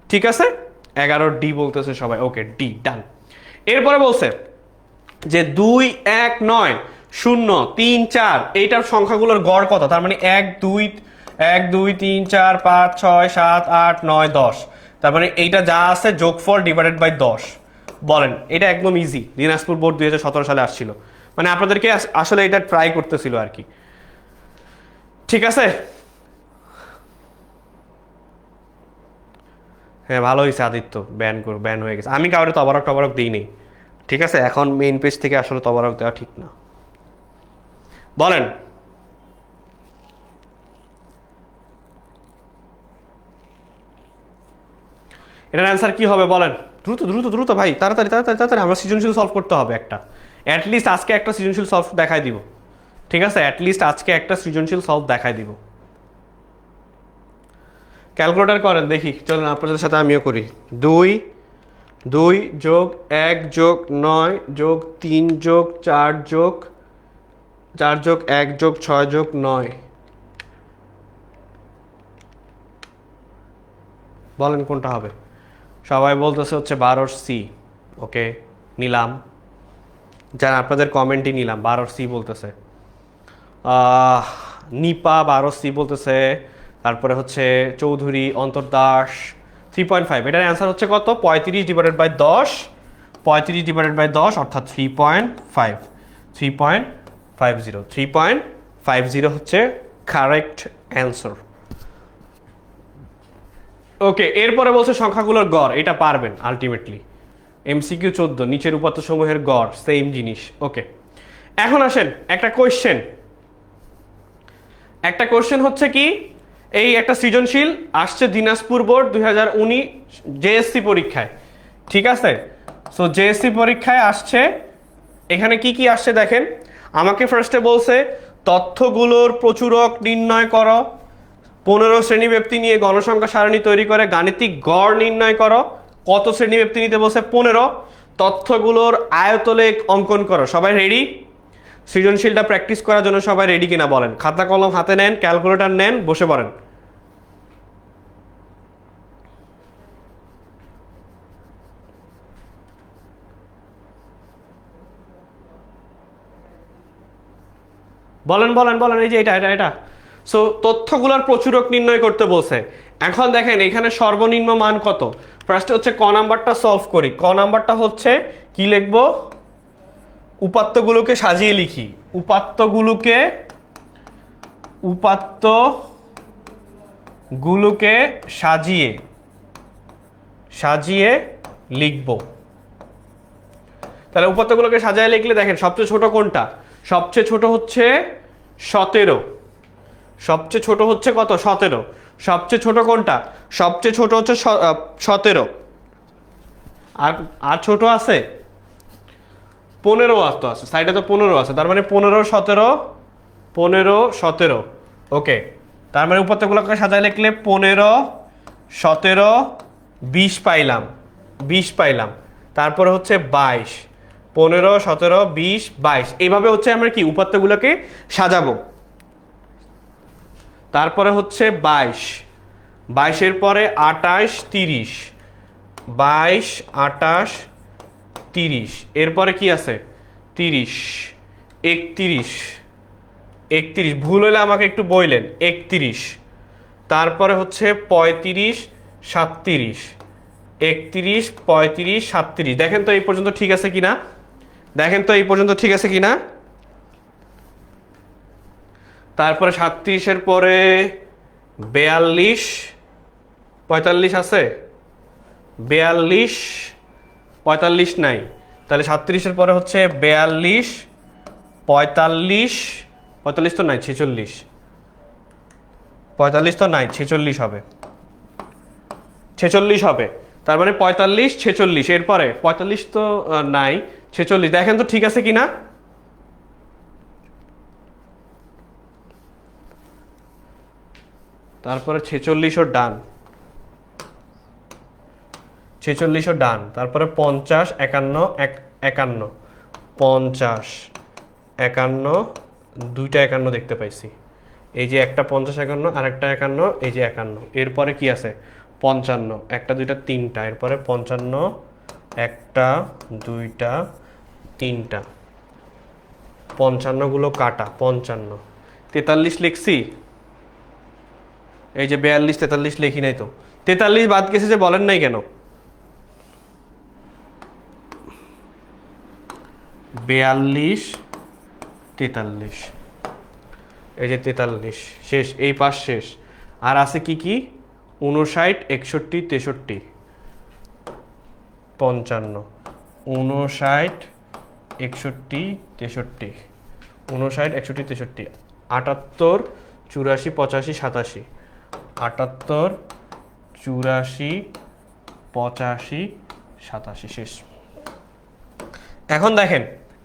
ঠিক আছে, 11D বলতেছে সবাই। ওকে, ডি ডান। এরপরে বলছে যে 2, 1, 9, 0, 3, 4 এইটার সংখ্যাগুলোর গড় কত? তার মানে 1, 2, 3, 4, 5, 6, 7, 8, 9, 10। তার মানে এইটা যা আছে যোগফল ডিভাইডেড বাই 10। বলেন, এটা একদম ইজি। দিনাজপুর বোর্ড 2017 সালে আসছিল, মানে আপনাদেরকে আসলে এটা ট্রাই করতেছিল আর কি। ঠিক আছে, হ্যাঁ ভালো হয়েছে আদিত্য, ব্যান হয়ে গেছে। আমি কাউরে তবারক দিই নেই, ঠিক আছে? এখন মেইন পেজ থেকে আসলে তবারক দেওয়া ঠিক না। বলেন, এটার অ্যান্সার কি হবে বলেন? দ্রুত দ্রুত দ্রুত ভাই, তাড়াতাড়ি তাড়াতাড়ি তাড়াতাড়ি, আমরা সৃজনশীল সলভ করতে হবে একটা। অ্যাটলিস্ট আজকে একটা সৃজনশীল সলভ দেখাই দিব, ঠিক আছে? অ্যাটলিস্ট আজকে একটা সৃজনশীল সলভ দেখাই দিব। ক্যালকুলেটর করেন দেখি, চলুন আপনাদের সাথে আমিও করি। 2 যোগ 1 যোগ 9 যোগ 3 যোগ 4 যোগ 1 যোগ 6 যোগ 9। বলেন কোনটা হবে? সবাই বলতেছে হচ্ছে 12C। ওকে, নিলাম, যারা আপনাদের কমেন্টই নিলাম। 12C বলতেছে, নিপা 12C বলতেছে, তারপরে হচ্ছে চৌধুরী অন্তর্দাস 3.5। এটার অ্যান্সার হচ্ছে কত? 35 ডিভাইডেড বাই 10, 35 ডিভাইডেড বাই 10 অর্থাৎ 3.5, 3.50, 3.50 হচ্ছে কারেক্ট অ্যান্সার। ওকে, এরপরে বলছে সংখ্যাগুলোর গড়, এটা পারবেন আলটিমেটলি। MCQ 14, নিচের উপাত্ত সমূহের গড় সেম জিনিস। ওকে, এখন আসেন একটা কোয়েশ্চেন হচ্ছে কি, এই একটা সৃজনশীল আসছে দিনাজপুর বোর্ড 2019 জেএসসি পরীক্ষায়, ঠিক আছে? সো জেএসসি পরীক্ষায় আসছে, এখানে কি কি আসছে দেখেন। আমাকে ফার্স্টে বলছে তথ্যগুলোর প্রচুরক নির্ণয় করো, 15 শ্রেণীব্যাপ্তি নিয়ে গণসংখ্যা সারণী তৈরি করে গাণিতিক গড় নির্ণয় করো। কত শ্রেণীব্যাপ্তি নিতে বলছে? 15। তথ্যগুলোর আয়তলেখ অঙ্কন করো। সবাই রেডি? সৃজনশীলটা প্র্যাকটিস করার জন্য সবাই রেডি কিনা বলেন? খাতা কলম হাতে নেন, ক্যালকুলেটর নেন, বসে পড়েন। বলেন বলেন বলেন, এই যে এটা। সো তথ্যগুলোর প্রচুরক নির্ণয় করতে বলছে। এখন দেখেন এখানে সর্বনিম্ন মান কত। ফার্স্টে হচ্ছে ক নাম্বারটা সলভ করি। ক নাম্বারটা হচ্ছে কি লিখবো? উপাত্তগুলোকে সাজিয়ে লিখি। উপাত্তগুলোকে সাজিয়ে লিখব। তাহলে উপাত্তগুলোকে সাজিয়ে লিখলে দেখেন সবচেয়ে ছোট কোনটা? সবচেয়ে ছোট হচ্ছে 17। সবচেয়ে ছোট হচ্ছে কত? 17। সবচেয়ে ছোট কোনটা? সবচেয়ে ছোট হচ্ছে 17। আর ছোট আছে 15 আছে, সাইডে তো 15 আছে, তার মানে 15, 17, 15, 17। ওকে, তার মানে উপাত্তগুলোকে সাজায় লিখলে 15, 17, 20 পাইলাম। তারপরে হচ্ছে 22, 15, 17, 20, 22। এইভাবে হচ্ছে আমরা কি উপাত্তগুলোকে সাজাবো। তারপরে হচ্ছে 22, 22-এর পরে 28, 30, 22, 28, 30, এরপরে কি আছে 30, 31, 31, ভুল হলে আমাকে একটু বললেন, 31, তারপরে হচ্ছে 35, 37, 31, 35, 37, দেখেন তো এই পর্যন্ত ঠিক আছে কিনা, দেখেন তো এই পর্যন্ত ঠিক আছে কিনা। তারপরে 37-এর পরে 42, 45 আছে, 42, 45 নাই, তাহলে 37-এর পরে হচ্ছে 42, 45, 45 তো নাই, 46, 45 তো নাই, 46 হবে, 46 হবে, তার মানে 45, 46, এরপরে 45 তো নাই, 46, দেখেন তো ঠিক আছে কিনা। তারপরে 46ও ডান, 46ও ডান, তারপরে 50, 51, 51, 50, 51, দুইটা 51 দেখতে পাইছি, এই যে একটা 50, 51 আর একটা 51, এই যে 51, এরপরে কি আছে 55, একটা দুইটা তিনটা, এরপরে 55, একটা দুইটা তিনটা, 55 গুলো কাটা, 55, 43 লিখছি, এই যে 42, 43 লিখি নাই তো, 43 বাদ গেছে যে বলেন নাই কেন, 42, 43, এই যে 43 শেষ, এই পাশ শেষ, আর আছে কি কি 59, 61, 63, 55, 59, 61, 63, 59, 61, 63, 78, 84, 85, 87, 78, 84, 85, 87 শেষ। এখন দেখেন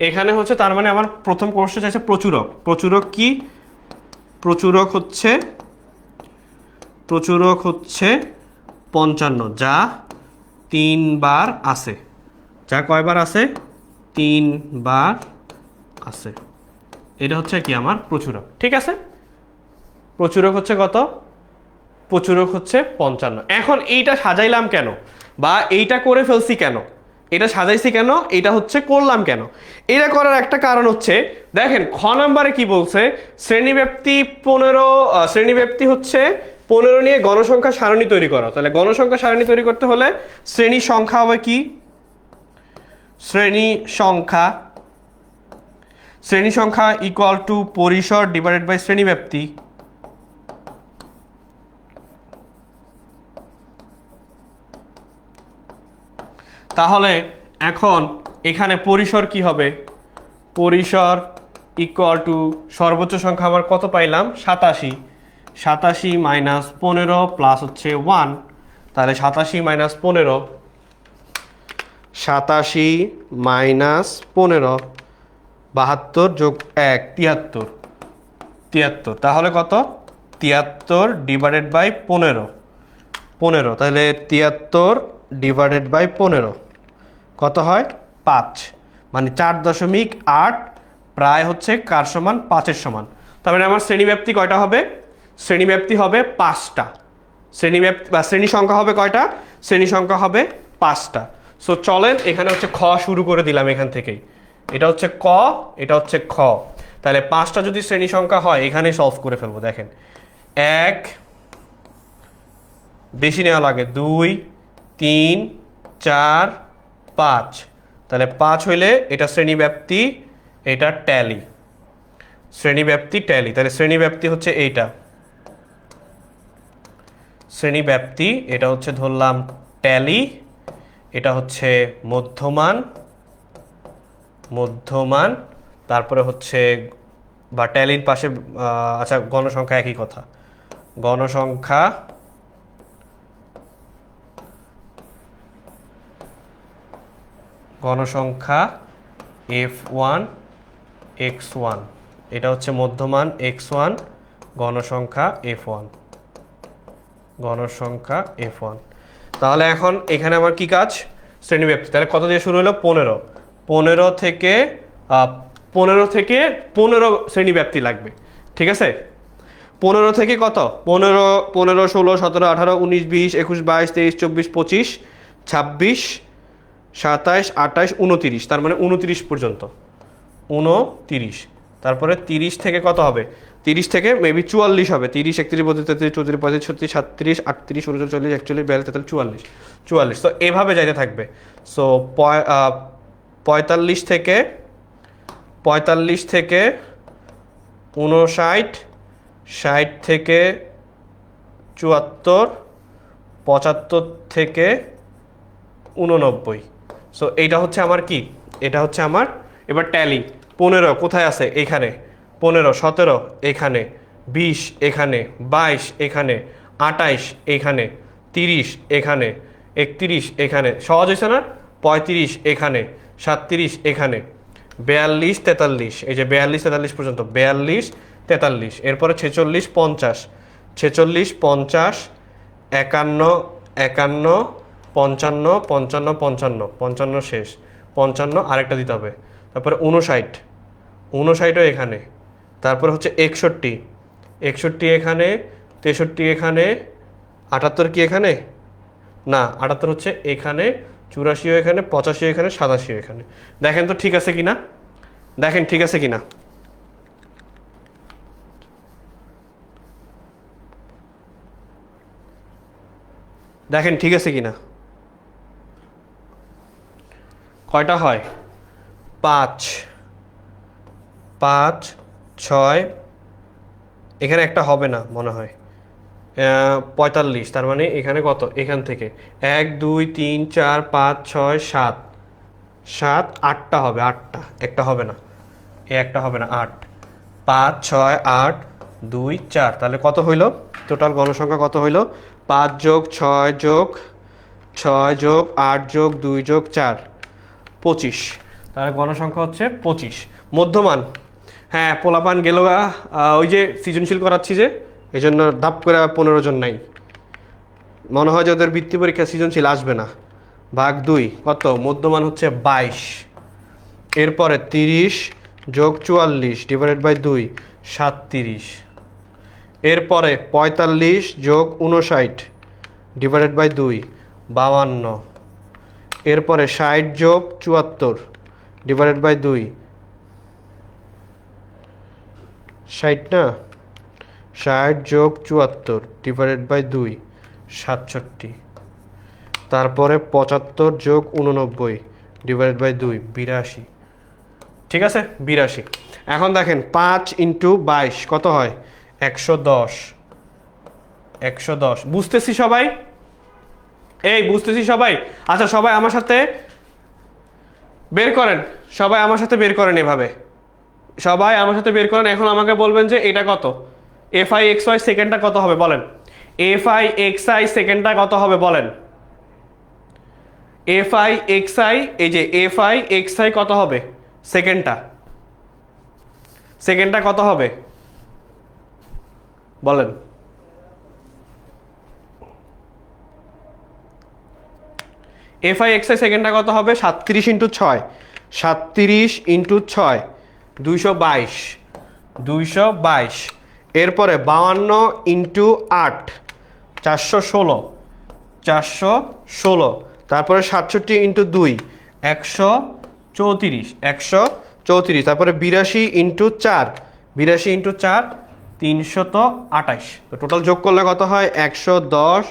এখানে হচ্ছে তার মানে আমার প্রথম কোর্সটা চাইছে প্রচুরক, প্রচুরক কি, প্রচুরক হচ্ছে 55, যা 3 বার আছে, যা কয়বার আছে 3 বার আছে, এটা হচ্ছে কি আমার প্রচুরক, ঠিক আছে। প্রচুরক হচ্ছে কত, প্রচুরক হচ্ছে 55। এখন এইটা সাজাইলাম কেন, বা এইটা করে ফেলছি কেন, এটা সাজাইছি কেন, এটা হচ্ছে করলাম কেন, এটা করার একটা কারণ হচ্ছে দেখেন খ নাম্বারে কি বলছে, শ্রেণীব্যাপ্তি 15, শ্রেণীব্যাপ্তি হচ্ছে 15 নিয়ে গণসংখ্যা সারণী তৈরি করা, তাহলে গণসংখ্যা সারণী তৈরি করতে হলে শ্রেণী সংখ্যা হবে কি, শ্রেণী সংখ্যা, শ্রেণী সংখ্যা ইকুয়াল টু পরিসর ডিভাইডেড বাই শ্রেণীব্যাপ্তি। তাহলে এখন এখানে পরিসর কি হবে, পরিসর ইকুয়াল টু সর্বোচ্চ সংখ্যা আমার কত পাইলাম 87, 87 মাইনাস 15 প্লাস হচ্ছে 1, তাহলে 87 মাইনাস 15, 87 মাইনাস 15, 72 যোগ 1, 73, 73, তাহলে কত 73 ডিভাইডেড বাই 15, 15, তাহলে 73 ডিভাইডেড বাই 15 কত হয় 5, মানে 4.8, প্রায় হচ্ছে কার সমান 5-এর সমান। তারপরে আমার শ্রেণীব্যাপ্তি কয়টা হবে, শ্রেণীব্যাপ্তি হবে 5টা, শ্রেণীব্যাপ্তি বা শ্রেণী সংখ্যা হবে কয়টা, শ্রেণী সংখ্যা হবে 5টা। সো চলেন এখানে হচ্ছে খ শুরু করে দিলাম, এখান থেকেই এটা হচ্ছে ক, এটা হচ্ছে খ, তাহলে 5টা যদি শ্রেণী সংখ্যা হয় এখানে সলভ করে ফেলবো। দেখেন 1, বেশি নেওয়া লাগে 2, 3, 4, 5, তাহলে 5 হইলে এটা শ্রেণীব্যাপ্তি, এটা ট্যালি, শ্রেণীব্যাপ্তি ট্যালি, তাহলে শ্রেণীব্যাপ্তি হচ্ছে এইটা, শ্রেণীব্যাপ্তি এটা হচ্ছে ধরলাম ট্যালি, এটা হচ্ছে মধ্যমান, মধ্যমান, তারপরে হচ্ছে বা ট্যালির পাশে আচ্ছা গণসংখ্যা একই কথা, গণসংখ্যা, গণসংখ্যা f1 x1, এটা হচ্ছে মধ্যমান x1, গণসংখ্যা f1, গণসংখ্যা f1। তাহলে এখন এখানে আমার কি কাজ, শ্রেণীব্যাপ্তি, তাহলে কত দিয়ে শুরু হলো 15, 15 থেকে 15 শ্রেণীব্যাপ্তি লাগবে, ঠিক আছে। 15 থেকে কত 15, 15, 16, 17, 18, 19, 20, 21, 22, 23, 24, 25, 26, 27, 28, 29, তার মানে 29 পর্যন্ত, 29। তারপরে 30 থেকে কত হবে? 30 থেকে মেবি 44 হবে। 30, 31, 32, 33, 34, 35, 36, 37, 38, 39, 40, 41, 42, 43, 44, 44। তো এভাবে যাইতে থাকবে। সো 45 থেকে 59, 60 থেকে 74, 75 থেকে 89। সো এইটা হচ্ছে আমার কি? এটা হচ্ছে আমার এবার ট্যালি। 15 কোথায় আছে? এখানে। 15, 17 এখানে, 20 এখানে, 22 এখানে, 28 এখানে, 30 এখানে, 31 এখানে, সহজ হয়েছে না? 35 এখানে, 37 এখানে, 42, 43, এই যে 42, 43 পর্যন্ত, 42, 43। এরপরে 46, 50, 46, 50, 51, 51, 55, 55, 55, 55 শেষ, 55 আরেকটা দিতে হবে। তারপরে 59, 59ও এখানে। তারপরে হচ্ছে 61, 61 এখানে, 63 এখানে, 78 কি এখানে? না, 78 হচ্ছে এখানে, 84 এখানে, 85 এখানে, 87 এখানে। দেখেন তো ঠিক আছে কিনা, দেখেন ঠিক আছে কিনা। দেখেন ঠিক আছে কিনা। কয়টা হয়? 5, 5, 6, এখানে একটা হবে না মনে হয়, 45। তার মানে এখানে কত? এখান থেকে 1, 2, 3, 4, 5, 6, 7, 7, 8টা হবে, 8টা, একটা হবে না, একটা হবে না, 8, 5, 6, 8, 2, 4। তাহলে কত হইল? টোটাল গণসংখ্যা কত হইল? 5 যোগ 6 যোগ 6 যোগ 8 যোগ 2 যোগ 4, 25। তাহলে গণসংখ্যা হচ্ছে 25। মধ্যমান, হ্যাঁ পোলাপান গেল গা, ওই যে সৃজনশীল করাচ্ছি যে, এই জন্য ধাপ করে 15 জন নাই। মনে হয় যে ওদের বৃত্তি পরীক্ষা সৃজনশীল আসবে না। ভাগ 2 কত? মধ্যমান হচ্ছে 22। এরপরে 30 যোগ 44 ডিভাইডেড বাই 2, 37। এরপরে 45 যোগ 59 ডিভাইডেড বাই 2, 52। এরপরে 60 যোগ 74 ডিভাইডেড বাই 2, 60 না, 60 যোগ 74 ডিভাইডেড বাই 2, 67। তারপরে 75 যোগ 89 ডিভাইডেড বাই 2, 82। ঠিক আছে, 82। এখন দেখেন 5 ইন্টু 22 কত হয়? 110, 110। বুঝতেছি সবাই? এই বুঝতেছি সবাই? আচ্ছা সবাই আমার সাথে বের করেন, সবাই আমার সাথে বের করেন এভাবে, সবাই আমার সাথে বের করেন। এখন আমাকে বলবেন যে এটা কত? এফ আই এক্স ওয়াই সেকেন্ডটা কত হবে বলেন? এফ আই এক্স আই সেকেন্ডটা কত হবে বলেন? এফ আই এক্স আই, এই যে এফ আই এক্স আই কত হবে সেকেন্ডটা? সেকেন্ডটা কত হবে বলেন? এফ আই এক্স আই সেকেন্ডটা কত হবে? 37 ইন্টু 6, 37 ইন্টু 6, 222, 222। এরপরে 52 ইন্টু 8, 416, 416। তারপরে 67 ইন্টু 2, 134, 134। তারপরে 82 ইন্টু 4, 82 ইন্টু 4, 328। তো টোটাল যোগ করলে কত হয়? 110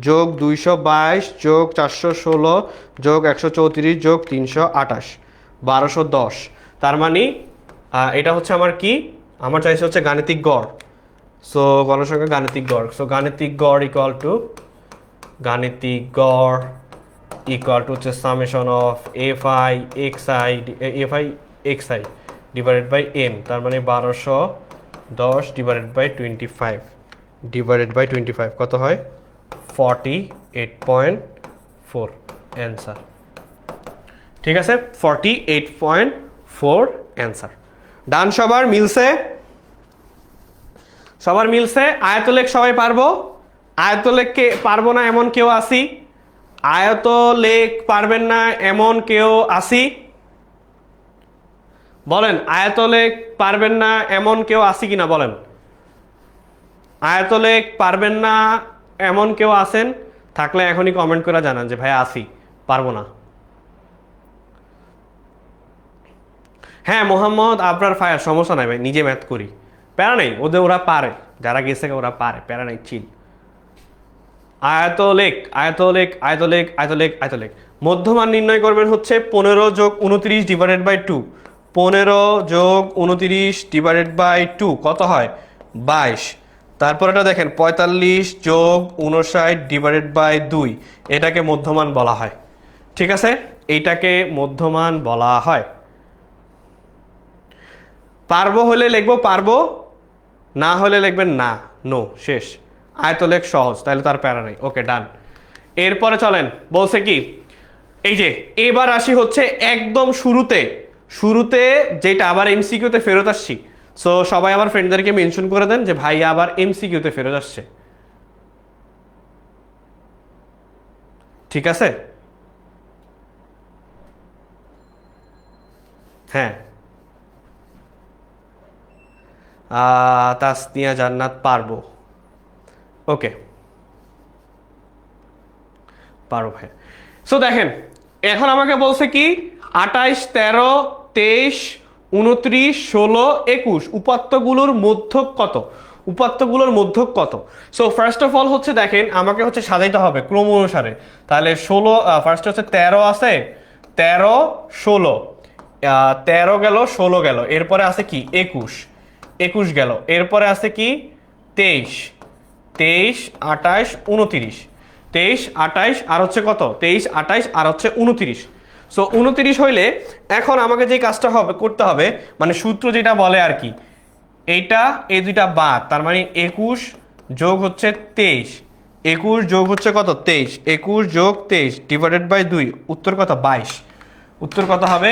যোগ 222 যোগ 416 যোগ 134 যোগ 328, 1210। তার মানে এটা হচ্ছে আমার কি? আমার চাইছে হচ্ছে গাণিতিক গড়। সো গণসংখ্যা গাণিতিক গড়। সো গাণিতিক গড় ইকুয়াল টু, গাণিতিক গড় ইকুয়াল টু হচ্ছে summation of f i x i divided by m. তার মানে 1210 ডিভাইডেড বাই 25 ডিভাইডেড বাই 25 কত হয়? 48.4 অ্যান্সার। ঠিক আছে, 48.4 অ্যান্সার। ডান সবার মিলছে? সবার মিলছে? আয়তলেখ সবাই পারবো? আয়তলেখকে পারবো না এমন কেউ আসি? আয়তলেখ পারবেন না এমন কেউ আসি? বলেন, আয়তলেখ পারবেন না এমন কেউ আসি কিনা বলেন? আয়তলেখ পারবেন না এমন কেউ আসেন? থাকলে এখনই কমেন্ট করে জানান যে ভাই আসি। পারবো না। হ্যাঁ মোহাম্মদ আবরার ফায়ার, সমস্যা নাই ভাই, নিজে ম্যাথ করি, প্যারা নেই, ওরা পারে, যারা গেছে ওরা পারে, প্যারা নেই, চিল। আয়তলেখ আয়তলেখ আয়তলেখ আয়তলেখ আয়তলেখ মধ্যমান নির্ণয় করবেন হচ্ছে 15 যোগ 29 ডিভাইডেড বাই 2। 15 যোগ 29 ডিভাইডেড বাই 2 কত হয়? 22। তারপর এটা দেখেন 45 যোগ 59 ডিভাইডেড বাই 2, এটাকে মধ্যমান বলা হয়। ঠিক আছে, এইটাকে মধ্যমান বলা হয়। পারবো হলে লিখবো পারবো, না হলে লিখবেন না, নো, শেষ। আয়তলেখ সহজ, তাহলে তার প্যারা নেই। ওকে ডান। এরপরে চলেন, বলছে কি, এই যে এবার আসি হচ্ছে একদম শুরুতে, শুরুতে যেটা আবার এমসিকিউতে ফেরত আসছি। সো সবাই আমার ফ্রেন্ডদেরকে মেনশন করে দেন যে ভাই আবার এমসিকিউতে ফেরত আসছে। ঠিক আছে, হ্যাঁ। তাসনিয়া জান্নাত পারবো, ওকে পারো ভাই। সো দেখেন এখন আমাকে বলছে কি 28, 13, 23, 29, 16, 21 উপাত্তগুলোর মধ্যক কত? উপাত্তগুলোর মধ্যক কত? সো ফার্স্ট অফ অল হচ্ছে দেখেন আমাকে হচ্ছে সাজাইতে হবে ক্রম অনুসারে। তাহলে 16, ফার্স্ট হচ্ছে 13 আছে, 13, 16, 13 গেল, 16 গেল, এরপরে আছে কি 21, 21 গেল, এরপরে আছে কি 23, 23, 28, 29, 23, 28 আর হচ্ছে কত 23, 28 আর হচ্ছে 29। সো 29 হইলে এখন আমাকে যে কাজটা হবে করতে হবে, মানে সূত্র যেটা বলে আর কি, এইটা এই দুইটা বাদ, তার মানে 21 যোগ হচ্ছে 23, 21 যোগ হচ্ছে কত 23, 21 যোগ 23 ডিভাইডেড বাই 2, উত্তর কত 22, উত্তর কত হবে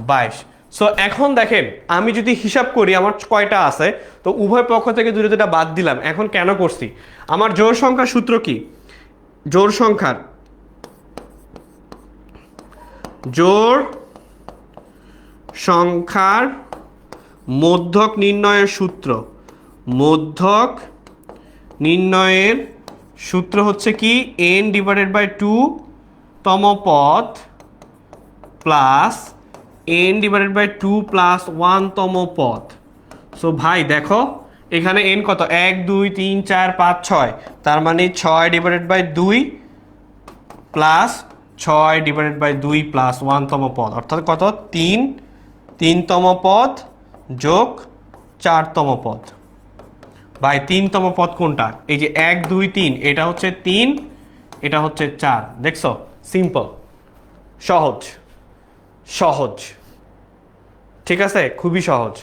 22। সো এখন দেখেন আমি যদি হিসাব করি আমার কয়টা আছে, তো উভয় পক্ষ থেকে দুটো দুটা বাদ দিলাম। এখন কেন করছি, আমার জোড় সংখ্যার সূত্র কি, জোড় সংখ্যার মধ্যক নির্ণয়ের সূত্র, মধ্যক নির্ণয়ের সূত্র হচ্ছে কি n ডিভাইডেড বাই 2 তম পদ plus n divided by 2 plus 1 তম পদ। সো ভাই দেখো এখানে n কত 1 2 3 4 5 6, তার মানে 6 divided by 2 plus 6 divided by 2 plus 1 তম পদ, অর্থাৎ কত 3, 3 তম পদ যোগ 4 তম পদ। ভাই 3 তম পদ কোনটা, এই যে 1 2 3, এটা হচ্ছে 3, এটা হচ্ছে 4, দেখছো সিম্পল, সহজ সহজ। ঠিক আছে, খুবই সহজ,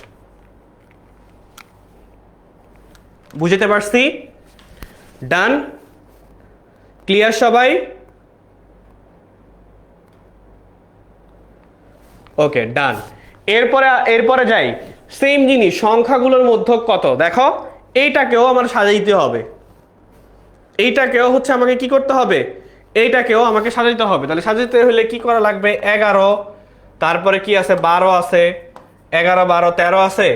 বুঝতে পারছি? ডান, ক্লিয়ার সবাই? ওকে ডান। এরপরে যাই, সেম জিনিস সংখ্যাগুলোর মধ্যক কত, দেখো এইটাকেও আমার সাজাইতে হবে, এইটাকেও হচ্ছে আমাকে কি করতে হবে, এইটাকেও আমাকে সাজাইতে হবে। তাহলে সাজাইতে হলে কি করা লাগবে, 11, তারপরে কি আছে 12 আছে, 11 12 13 আছে,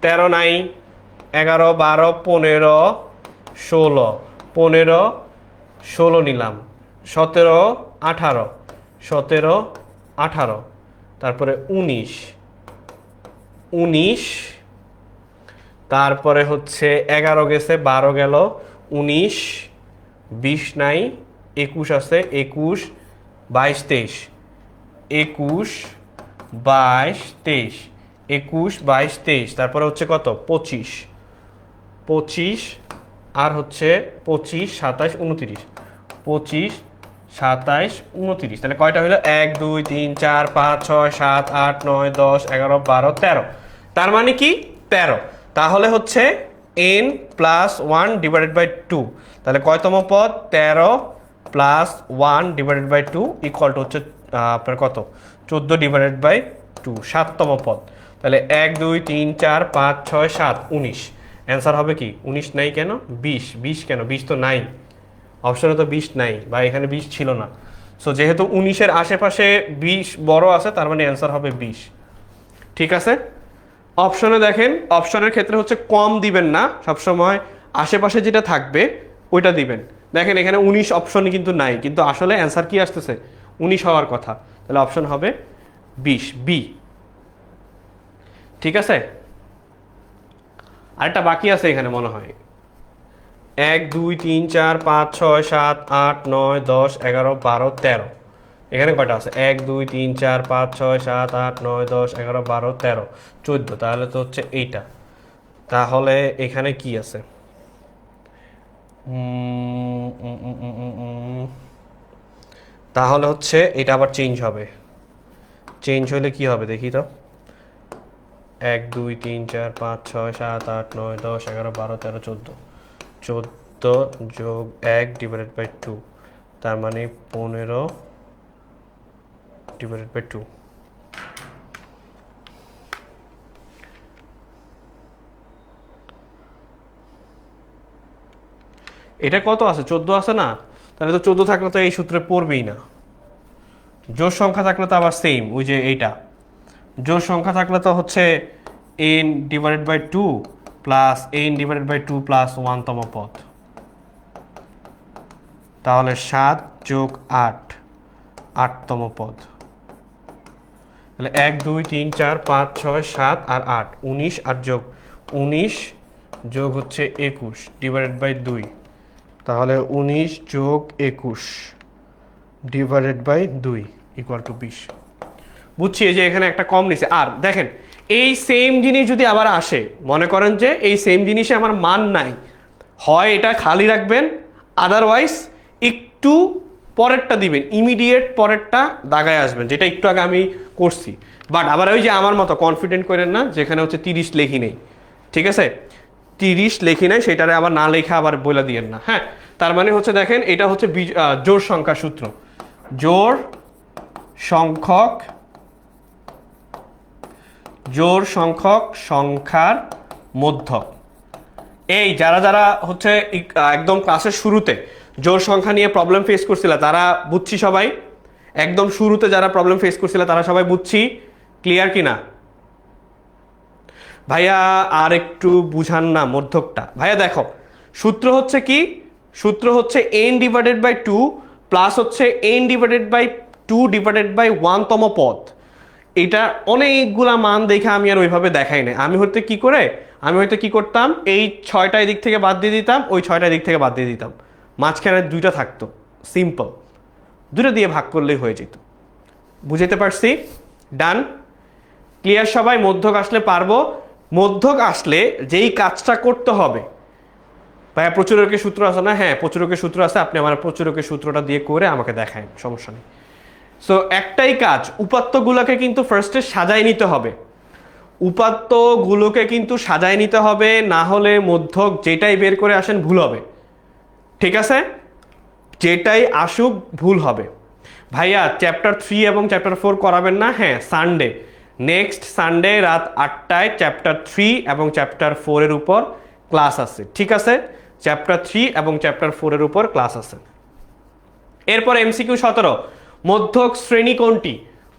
13 নাই, 11 12 15 16, 15 16 নিলাম, 17 18, 17 18, তারপরে 19 19, তারপরে হচ্ছে 11 গেছে, 12 গেল, 19 20 নাই, 21 আছে, 21 22 23, 21 22 23, 21 22 23, তারপরে হচ্ছে কত 25 25, আর হচ্ছে 25 27 29, 25 27 29, তাহলে কয়টা হলো 1 2 3 4 5 6 7 8 9 10 11 12 13, তার মানে কি 13। তাহলে হচ্ছে n প্লাস 1 ডিভাইডেড বাই 2, তাহলে কয়তম পদ 13 plus 1 divided by 2 equal to হচ্ছে আপনার কত 14 ডিভাইডেড বাই 2, 7তম পদ। তাহলে 1 2 3 4 5 6 7 19, অ্যান্সার হবে কি 19 নাই কেন 20, 20 কেন 20 তো নাই, অপশনে তো 20 নাই বা এখানে 20 ছিল না। সো যেহেতু 19-এর আশেপাশে 20 বড় আছে, তার মানে অ্যান্সার হবে 20। ঠিক আছে, অপশনে দেখেন, অপশনের ক্ষেত্রে হচ্ছে কম দিবেন না, সবসময় আশেপাশে যেটা থাকবে ওইটা দিবেন। দেখেন এখানে 19 অপশন কিন্তু নাই, কিন্তু আসলে অ্যান্সার কি আসতেছে 19 হওয়ার কথা, তাহলে অপশন হবে 20 বি। ঠিক আছে, আরেকটা বাকি আছে এখানে মনে হয়, 1 2 3 4 5 6 7 8 9 10 11 12 13, এখানে কয়টা আছে 1 2 3 4 5 6 7 8 9 10 11 12 13 14, তাহলে তো হচ্ছে এইটা। তাহলে এখানে কি আছে, তাহলে হচ্ছে এটা আবার চেঞ্জ হবে, চেঞ্জ হলে কি হবে দেখি তো, 1 2 3 4 5 6 7 8 9 10 11 12 13 14, 14 যোগ 1 ডিভাইডেড বাই 2, তার মানে 15 ডিভাইডেড বাই 2। এটা কত আছে, 14 আছে না, তাহলে তো 14 থাকলে তো এই সূত্রে পড়বেই না। জোড় সংখ্যা থাকলে তো আবার সেম, ওই যে এইটা জোড় সংখ্যা থাকলে তো হচ্ছে n divided by 2 plus n divided by 2 plus 1তম পদ, তাহলে 7 যোগ 8 8তম পদ, তাহলে 1 2 3 4 5 6 7 আর 8 19, আর যোগ 19 যোগ হচ্ছে 21 ডিভাইডেড বাই 2, তাহলে 19 যোগ 21 ডিভাইডেড বাই 2 ইকুয়াল টু 20। বুঝছি এই যে এখানে একটা কম নিছে। আর দেখেন এই সেম জিনিস যদি আবার আসে, মনে করেন যে এই সেম জিনিসে আমার মান নাই, হয় এটা খালি রাখবেন, আদারওয়াইজ একটু পরেরটা দিবেন, ইমিডিয়েট পরেরটা দাগায় আসবেন, যেটা একটু আগে আমি করছি। বাট আবার ওই যে আমার মতো কনফিডেন্ট করেন না যেখানে হচ্ছে 30 লেখি নেই, ঠিক আছে 30 লেখি নাই সেটারে আবার না লেখা আবার বলে দিয়েন না। হ্যাঁ, তার মানে হচ্ছে দেখেন এটা হচ্ছে জোড় সংখ্যা সূত্র, জোড় সংখ্যক সংখ্যার মধ্যক। এই যারা যারা হচ্ছে একদম ক্লাসের শুরুতে জোড় সংখ্যা নিয়ে প্রবলেম ফেস করছিল তারা বুঝছি সবাই, একদম শুরুতে যারা প্রবলেম ফেস করছিল তারা সবাই বুঝছি, ক্লিয়ার কিনা ভাইয়া? আর একটু বুঝান না মধ্যকটা ভাইয়া। দেখো সূত্র হচ্ছে কি, সূত্র হচ্ছে n ডিভাইডেড বাই 2 প্লাস হচ্ছে n divided by 2 divided by 1তম পদ। এটা অনেকগুলা মান দেখে আমি আর ওইভাবে দেখাই না। আমি হয়তো কি করতাম, এই 6টা দিক থেকে বাদ দিয়ে দিতাম, ওই 6টা দিক থেকে বাদ দিয়ে দিতাম, মাঝখানে 2টা থাকতো, সিম্পল, 2টা দিয়ে ভাগ করলেই হয়ে যেত। বুঝতে পারছি? ডান, ক্লিয়ার সবাই? মধ্যক আসলে পারবো। মধ্যক আসলে যেই কাজটা করতে হবে, ভাইয়া প্রচুরকের সূত্র আছে না? হ্যাঁ প্রচুরকের সূত্র আছে, আপনি আমার প্রচুরকের সূত্রটা দিয়ে করে আমাকে দেখায়, সমস্যা নেই। সো একটাই কাজ, উপাত্তগুলোকে কিন্তু ফার্স্টে সাজায় নিতে হবে, উপাত্তগুলোকে কিন্তু সাজায় নিতে হবে, না হলে মধ্যক যেটাই বের করে আসেন ভুল হবে। ঠিক আছে, যেটাই আসুক ভুল হবে। ভাইয়া চ্যাপ্টার 3 এবং চ্যাপ্টার 4 করাবেন না? হ্যাঁ সানডে, নেক্সট সানডে রাত 8টায় চ্যাপ্টার 3 এবং চ্যাপ্টার 4 এর উপর ক্লাস আছে। ঠিক আছে, চ্যাপ্টার 3 এবং চ্যাপ্টার 4 এর উপর ক্লাস আছে। এরপর এমসিকিউ 17, মধ্যক শ্রেণী কোনটি?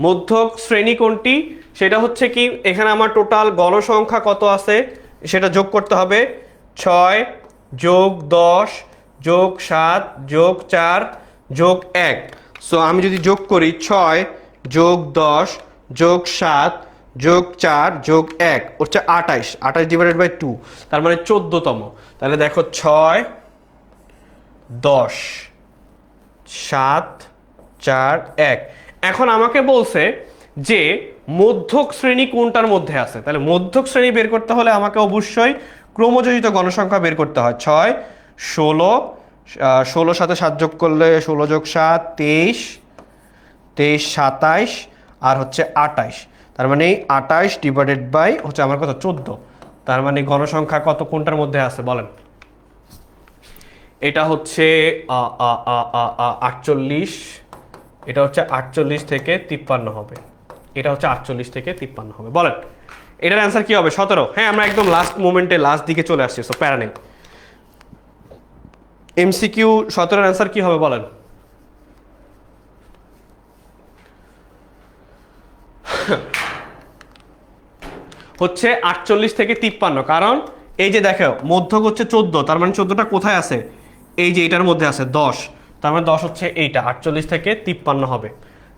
মধ্যক শ্রেণী কোনটি সেটা হচ্ছে কি, এখানে আমার টোটাল গণসংখ্যা কত আছে সেটা যোগ করতে হবে, 6 যোগ 10 যোগ 7 যোগ 4 যোগ 1। সো আমি যদি যোগ করি 6 যোগ 10 যোগ 7 যোগ 4 যোগ 1 হচ্ছে 28, 28 ডিভাইডেড বাই 2, তার মানে 14তম। তাহলে দেখো 6 10 7 4 1। এখন আমাকে বলছে যে মধ্যক শ্রেণী কোনটার মধ্যে আছে, তাহলে মধ্যক শ্রেণী বের করতে হলে আমাকে অবশ্যই ক্রমযোজিত গণসংখ্যা বের করতে হয়। 6 16, 16 সাথে 7 যোগ করলে 16 যোগ 7 23, 23 27 আর হচ্ছে 28, তার মানে 28 ডিভাইডেড বাই হচ্ছে আমার কত 14, তার মানে গণসংখ্যা কত কোনটার মধ্যে আছে বলেন? এটা হচ্ছে 48, এটা হচ্ছে 48 থেকে 53 হবে, এটা হচ্ছে 48 থেকে 53 হবে। বলেন এটার অ্যান্সার কি হবে? 17। হ্যাঁ আমরা একদম লাস্ট মোমেন্টে লাস্ট দিকে চলে আসছি, সো প্যারা নেই। এমসিকিউ 17 এর অ্যান্সার কি হবে বলেন? হচ্ছে 48 থেকে 53, কারণ এই যে দেখো মধ্যক হচ্ছে 14, তার মানে 14টা কোথায় আছে? এই যে এটার মধ্যে আছে 10, তার মানে 10 হচ্ছে এইটা, 48 থেকে 53 হবে।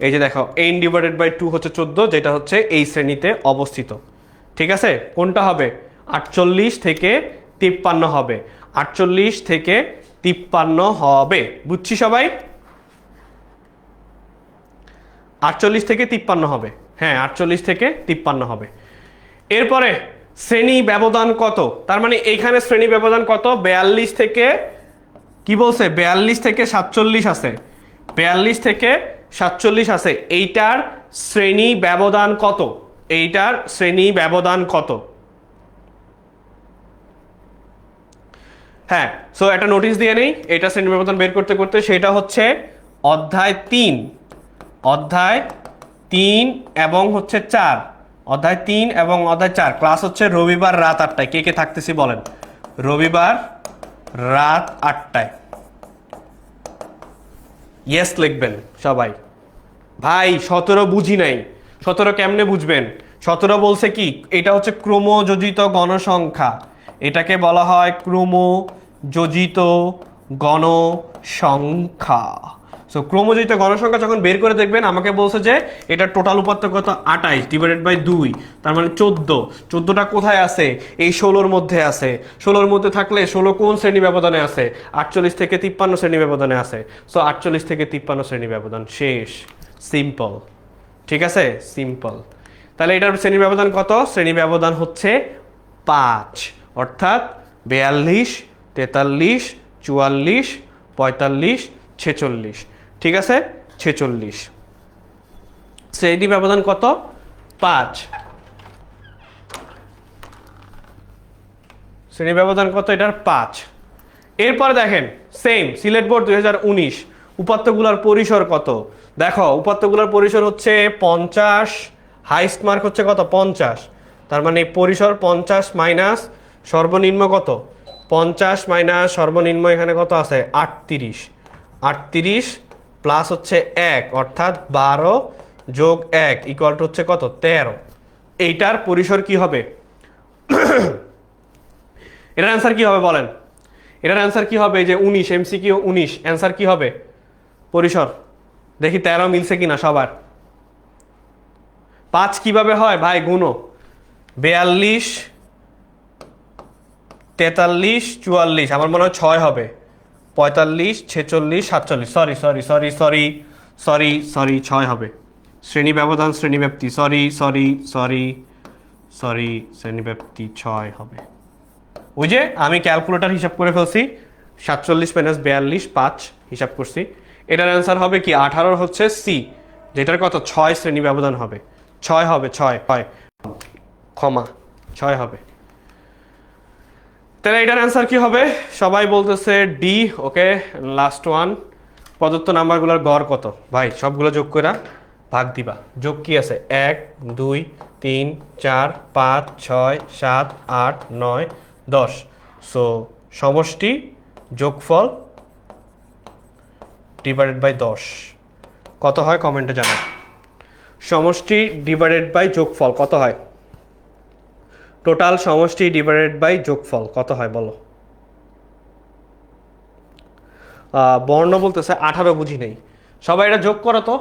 এই যে দেখো n/2 হচ্ছে 14, যেটা হচ্ছে এই শ্রেণীতে অবস্থিত। ঠিক আছে, কোনটা হবে? 48 থেকে 53 হবে, 48 থেকে 53 হবে, বুঝছি সবাই? 48 থেকে 53 হবে, হ্যাঁ 48 থেকে 53 হবে। এরপরে শ্রেণী ব্যবধান কত? তার মানে এইখানে শ্রেণী ব্যবধান কত? 42 থেকে কি বলছে? 42 থেকে 47 আছে, 42 থেকে 47 আছে। এইটার শ্রেণী ব্যবধান কত? এইটার শ্রেণী ব্যবধান কত? হ্যাঁ, সো একটা নোটিশ দিয়ে নেই এটা শ্রেণী ব্যবধান বের করতে করতে। সেটা হচ্ছে অধ্যায় 3, অধ্যায় 3 এবং হচ্ছে 4, অধ্যায় 3 এবং অধ্যায় 4। ক্লাস হচ্ছে রবিবার রাত 8টায়। কে কে থাকতেছি বলেন? রবিবার রাত 8টায় ইয়েস লিখবেন সবাই। ভাই 17 বুঝি নাই। 17 কেমনে বুঝবেন? 17 বলছে কি, এটা হচ্ছে ক্রমযোজিত গণসংখ্যা, এটাকে বলা হয় ক্রমযোজিত গণসংখ্যা। সো ক্রমযোজিত গণসংখ্যা যখন বের করে দেখবেন, আমাকে বলছে যে এটা টোটাল উপাত্ত কত? 28/2, তার মানে 14। 14টা কোথায় আছে? এই 16-র মধ্যে আছে। 16-র মধ্যে থাকলে 16 কোন শ্রেণী ব্যবধানে আছে? 48 থেকে 53 শ্রেণী ব্যবধানে আছে। সো 48 থেকে 53 শ্রেণী ব্যবধান শেষ। সিম্পল, ঠিক আছে, সিম্পল। তাহলে এটার শ্রেণী ব্যবধান কত? শ্রেণী ব্যবধান হচ্ছে 5, অর্থাৎ 42, 43, 44, 45, 46। ঠিক আছে, 46। শ্রেণী ব্যবধান কত? 5। শ্রেণী ব্যবধান কত এটার? 5। এরপর দেখেন সেম সিলেট বোর্ড 2019 উপাত্তগুলোর পরিসর কত? দেখো উপাত্তগুলোর পরিসর হচ্ছে 50, হাইস্ট মার্ক হচ্ছে কত? 50। তার মানে পরিসর 50 মাইনাস সর্বনিম্ন কত? 50 মাইনাস সর্বনিম্ন এখানে কত আছে? 38। 38 প্লাস হচ্ছে 1, অর্থাৎ 12 যোগ 1 ইকুয়াল টু হচ্ছে কত? 13। এইটার পরিসর কি হবে? এটার অ্যান্সার কি হবে বলেন? এটার অ্যান্সার কি হবে? যে 19, এমসিকিউ 19, অ্যান্সার কি হবে? পরিসর দেখি 13 মিলছে কিনা সবার। 5 কিভাবে হয় ভাই? গুণো 42, 43, 44, আমার মনে হয় 6 হবে, 45, 46, 47, sorry sorry sorry sorry sorry sorry 6 হবে। শ্রেণী ব্যবধান শ্রেণীব্যাপ্তি, সরি সরি সরি সরি শ্রেণীব্যাপ্তি 6 হবে। ওই যে আমি ক্যালকুলেটর হিসাব করে ফেলছি, 47 মাইনাস 42, 5 হিসাব করছি। এটার অ্যান্সার হবে কি? 18 হচ্ছে সি, যেটার কত? 6 শ্রেণী ব্যবধান হবে। 6 হবে, 6 হয়, ক্ষমা 6 হবে। তাহলে এটার অ্যান্সার কি হবে? সবাই বলতেছে ডি। ওকে, লাস্ট ওয়ান। প্রদত্ত নাম্বারগুলোর গড় কত? ভাই সবগুলো যোগ করে ভাগ দিবা। যোগ কি আছে? 1, 2, 3, 4, 5, 6, 7, 8, 9, 10। সো সমষ্টি যোগফল ডিভাইডেড বাই 10 কত হয়? কমেন্টে জানাও। সমষ্টি ডিভাইডেড বাই যোগফল কত হয়? টোটাল সমষ্টি ডিভাইডেড বাই যোগফল কত হয় বলো? বর্ণ বলতেছে 18, বুঝি নেই। সবাই এটা যোগ করো তো,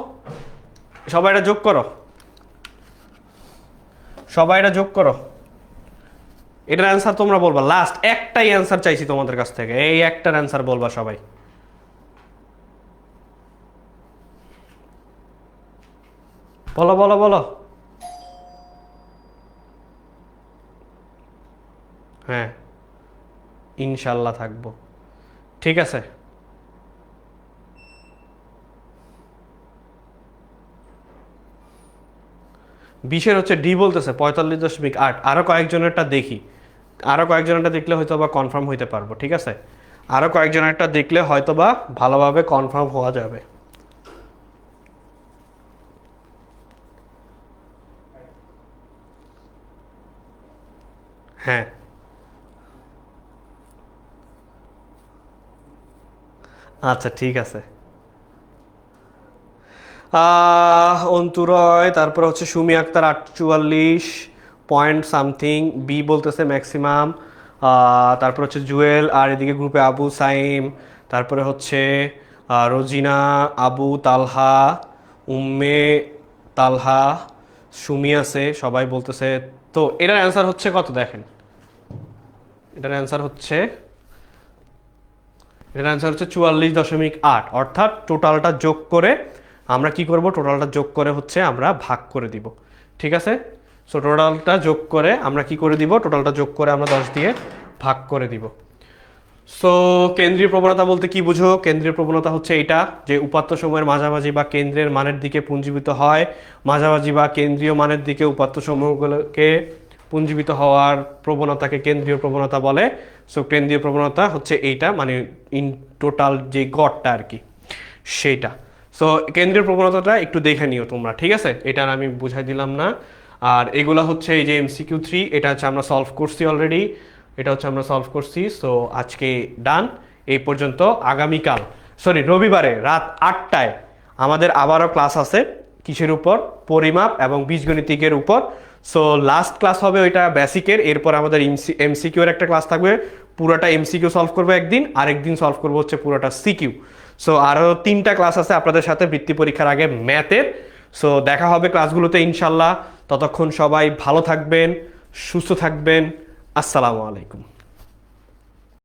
সবাই এটা যোগ করো, সবাই এটা যোগ করো। এটার অ্যান্সার তোমরা বলবা। লাস্ট একটাই অ্যান্সার চাইছি তোমাদের কাছ থেকে, এই একটার অ্যান্সার বলবা সবাই। বলো বলো বলো। হ্যাঁ, ইনশাল্লাহ থাকবো। ঠিক আছে, বিশের হচ্ছে ডি বলতেছে 45.8। আরো কয়েকজনেরটা দেখি, আরো কয়েকজনেরটা দেখলে হয়তো বা কনফার্ম হইতে পারবো। ঠিক আছে, আরো কয়েকজনেরটা দেখলে হয়তো বা ভালোভাবে কনফার্ম হওয়া যাবে। হ্যাঁ, আচ্ছা ঠিক আছে। অন্তুরয়, তারপর হচ্ছে Sumi Akter 48 point something, B বলতেছে ম্যাক্সিমাম। তারপর হচ্ছে জুয়েল, আর এদিকে গ্রুপে আবু সাইম, তারপরে হচ্ছে রোজিনা, আবু তালহা, উম্মে তালহা, সুমি আছে, সবাই বলতেছে। তো এটার অ্যান্সার হচ্ছে কত দেখেন, এটার অ্যান্সার হচ্ছে 44.8, অর্থাৎ টোটালটা যোগ করে আমরা কি করব, টোটালটা যোগ করে হচ্ছে আমরা ভাগ করে দিব। ঠিক আছে, সো টোটালটা যোগ করে আমরা কি করে দিব, টোটালটা যোগ করে আমরা 10 দিয়ে ভাগ করে দিব। সো কেন্দ্রীয় প্রবণতা বলতে কি বুঝো? কেন্দ্রীয় প্রবণতা হচ্ছে এটা যে উপাত্ত সময়ের মাঝামাঝি বা কেন্দ্রের মানের দিকে পুঞ্জীবিত হয়, মাঝামাঝি বা কেন্দ্রীয় মানের দিকে উপাত্ত সমূহগুলোকে পুঞ্জীবিত হওয়ার প্রবণতাকে কেন্দ্রীয় প্রবণতা বলে। সো কেন্দ্রীয় প্রবণতা হচ্ছে এইটা, মানে ইন টোটাল যে গড়টা আর কি সেইটা। সো কেন্দ্রীয় প্রবণতাটা একটু দেখে নিও তোমরা, ঠিক আছে? এটা আর আমি বুঝাই দিলাম না। আর এগুলা হচ্ছে এই যে MCQ3, এটা হচ্ছে আমরা সলভ করছি অলরেডি, এটা হচ্ছে আমরা সলভ করছি। সো আজকে ডান, এই পর্যন্ত। আগামীকাল রবিবারে রাত 8টায় আমাদের আবারও ক্লাস আছে। কিসের উপর? পরিমাপ এবং বীজগণিতিকের উপর। সো লাস্ট ক্লাস হবে ওইটা বেসিকের, এরপর আমাদের MCQ এর একটা ক্লাস থাকবে, পুরোটা MCQ সলভ করবো একদিন, আরেকদিন সলভ করবো হচ্ছে পুরোটা সিকিউ। সো আরও 3টা ক্লাস আছে আপনাদের সাথে বৃত্তি পরীক্ষার আগে ম্যাথের। সো দেখা হবে ক্লাসগুলোতে ইনশাল্লাহ। ততক্ষণ সবাই ভালো থাকবেন, সুস্থ থাকবেন। আসসালামু আলাইকুম।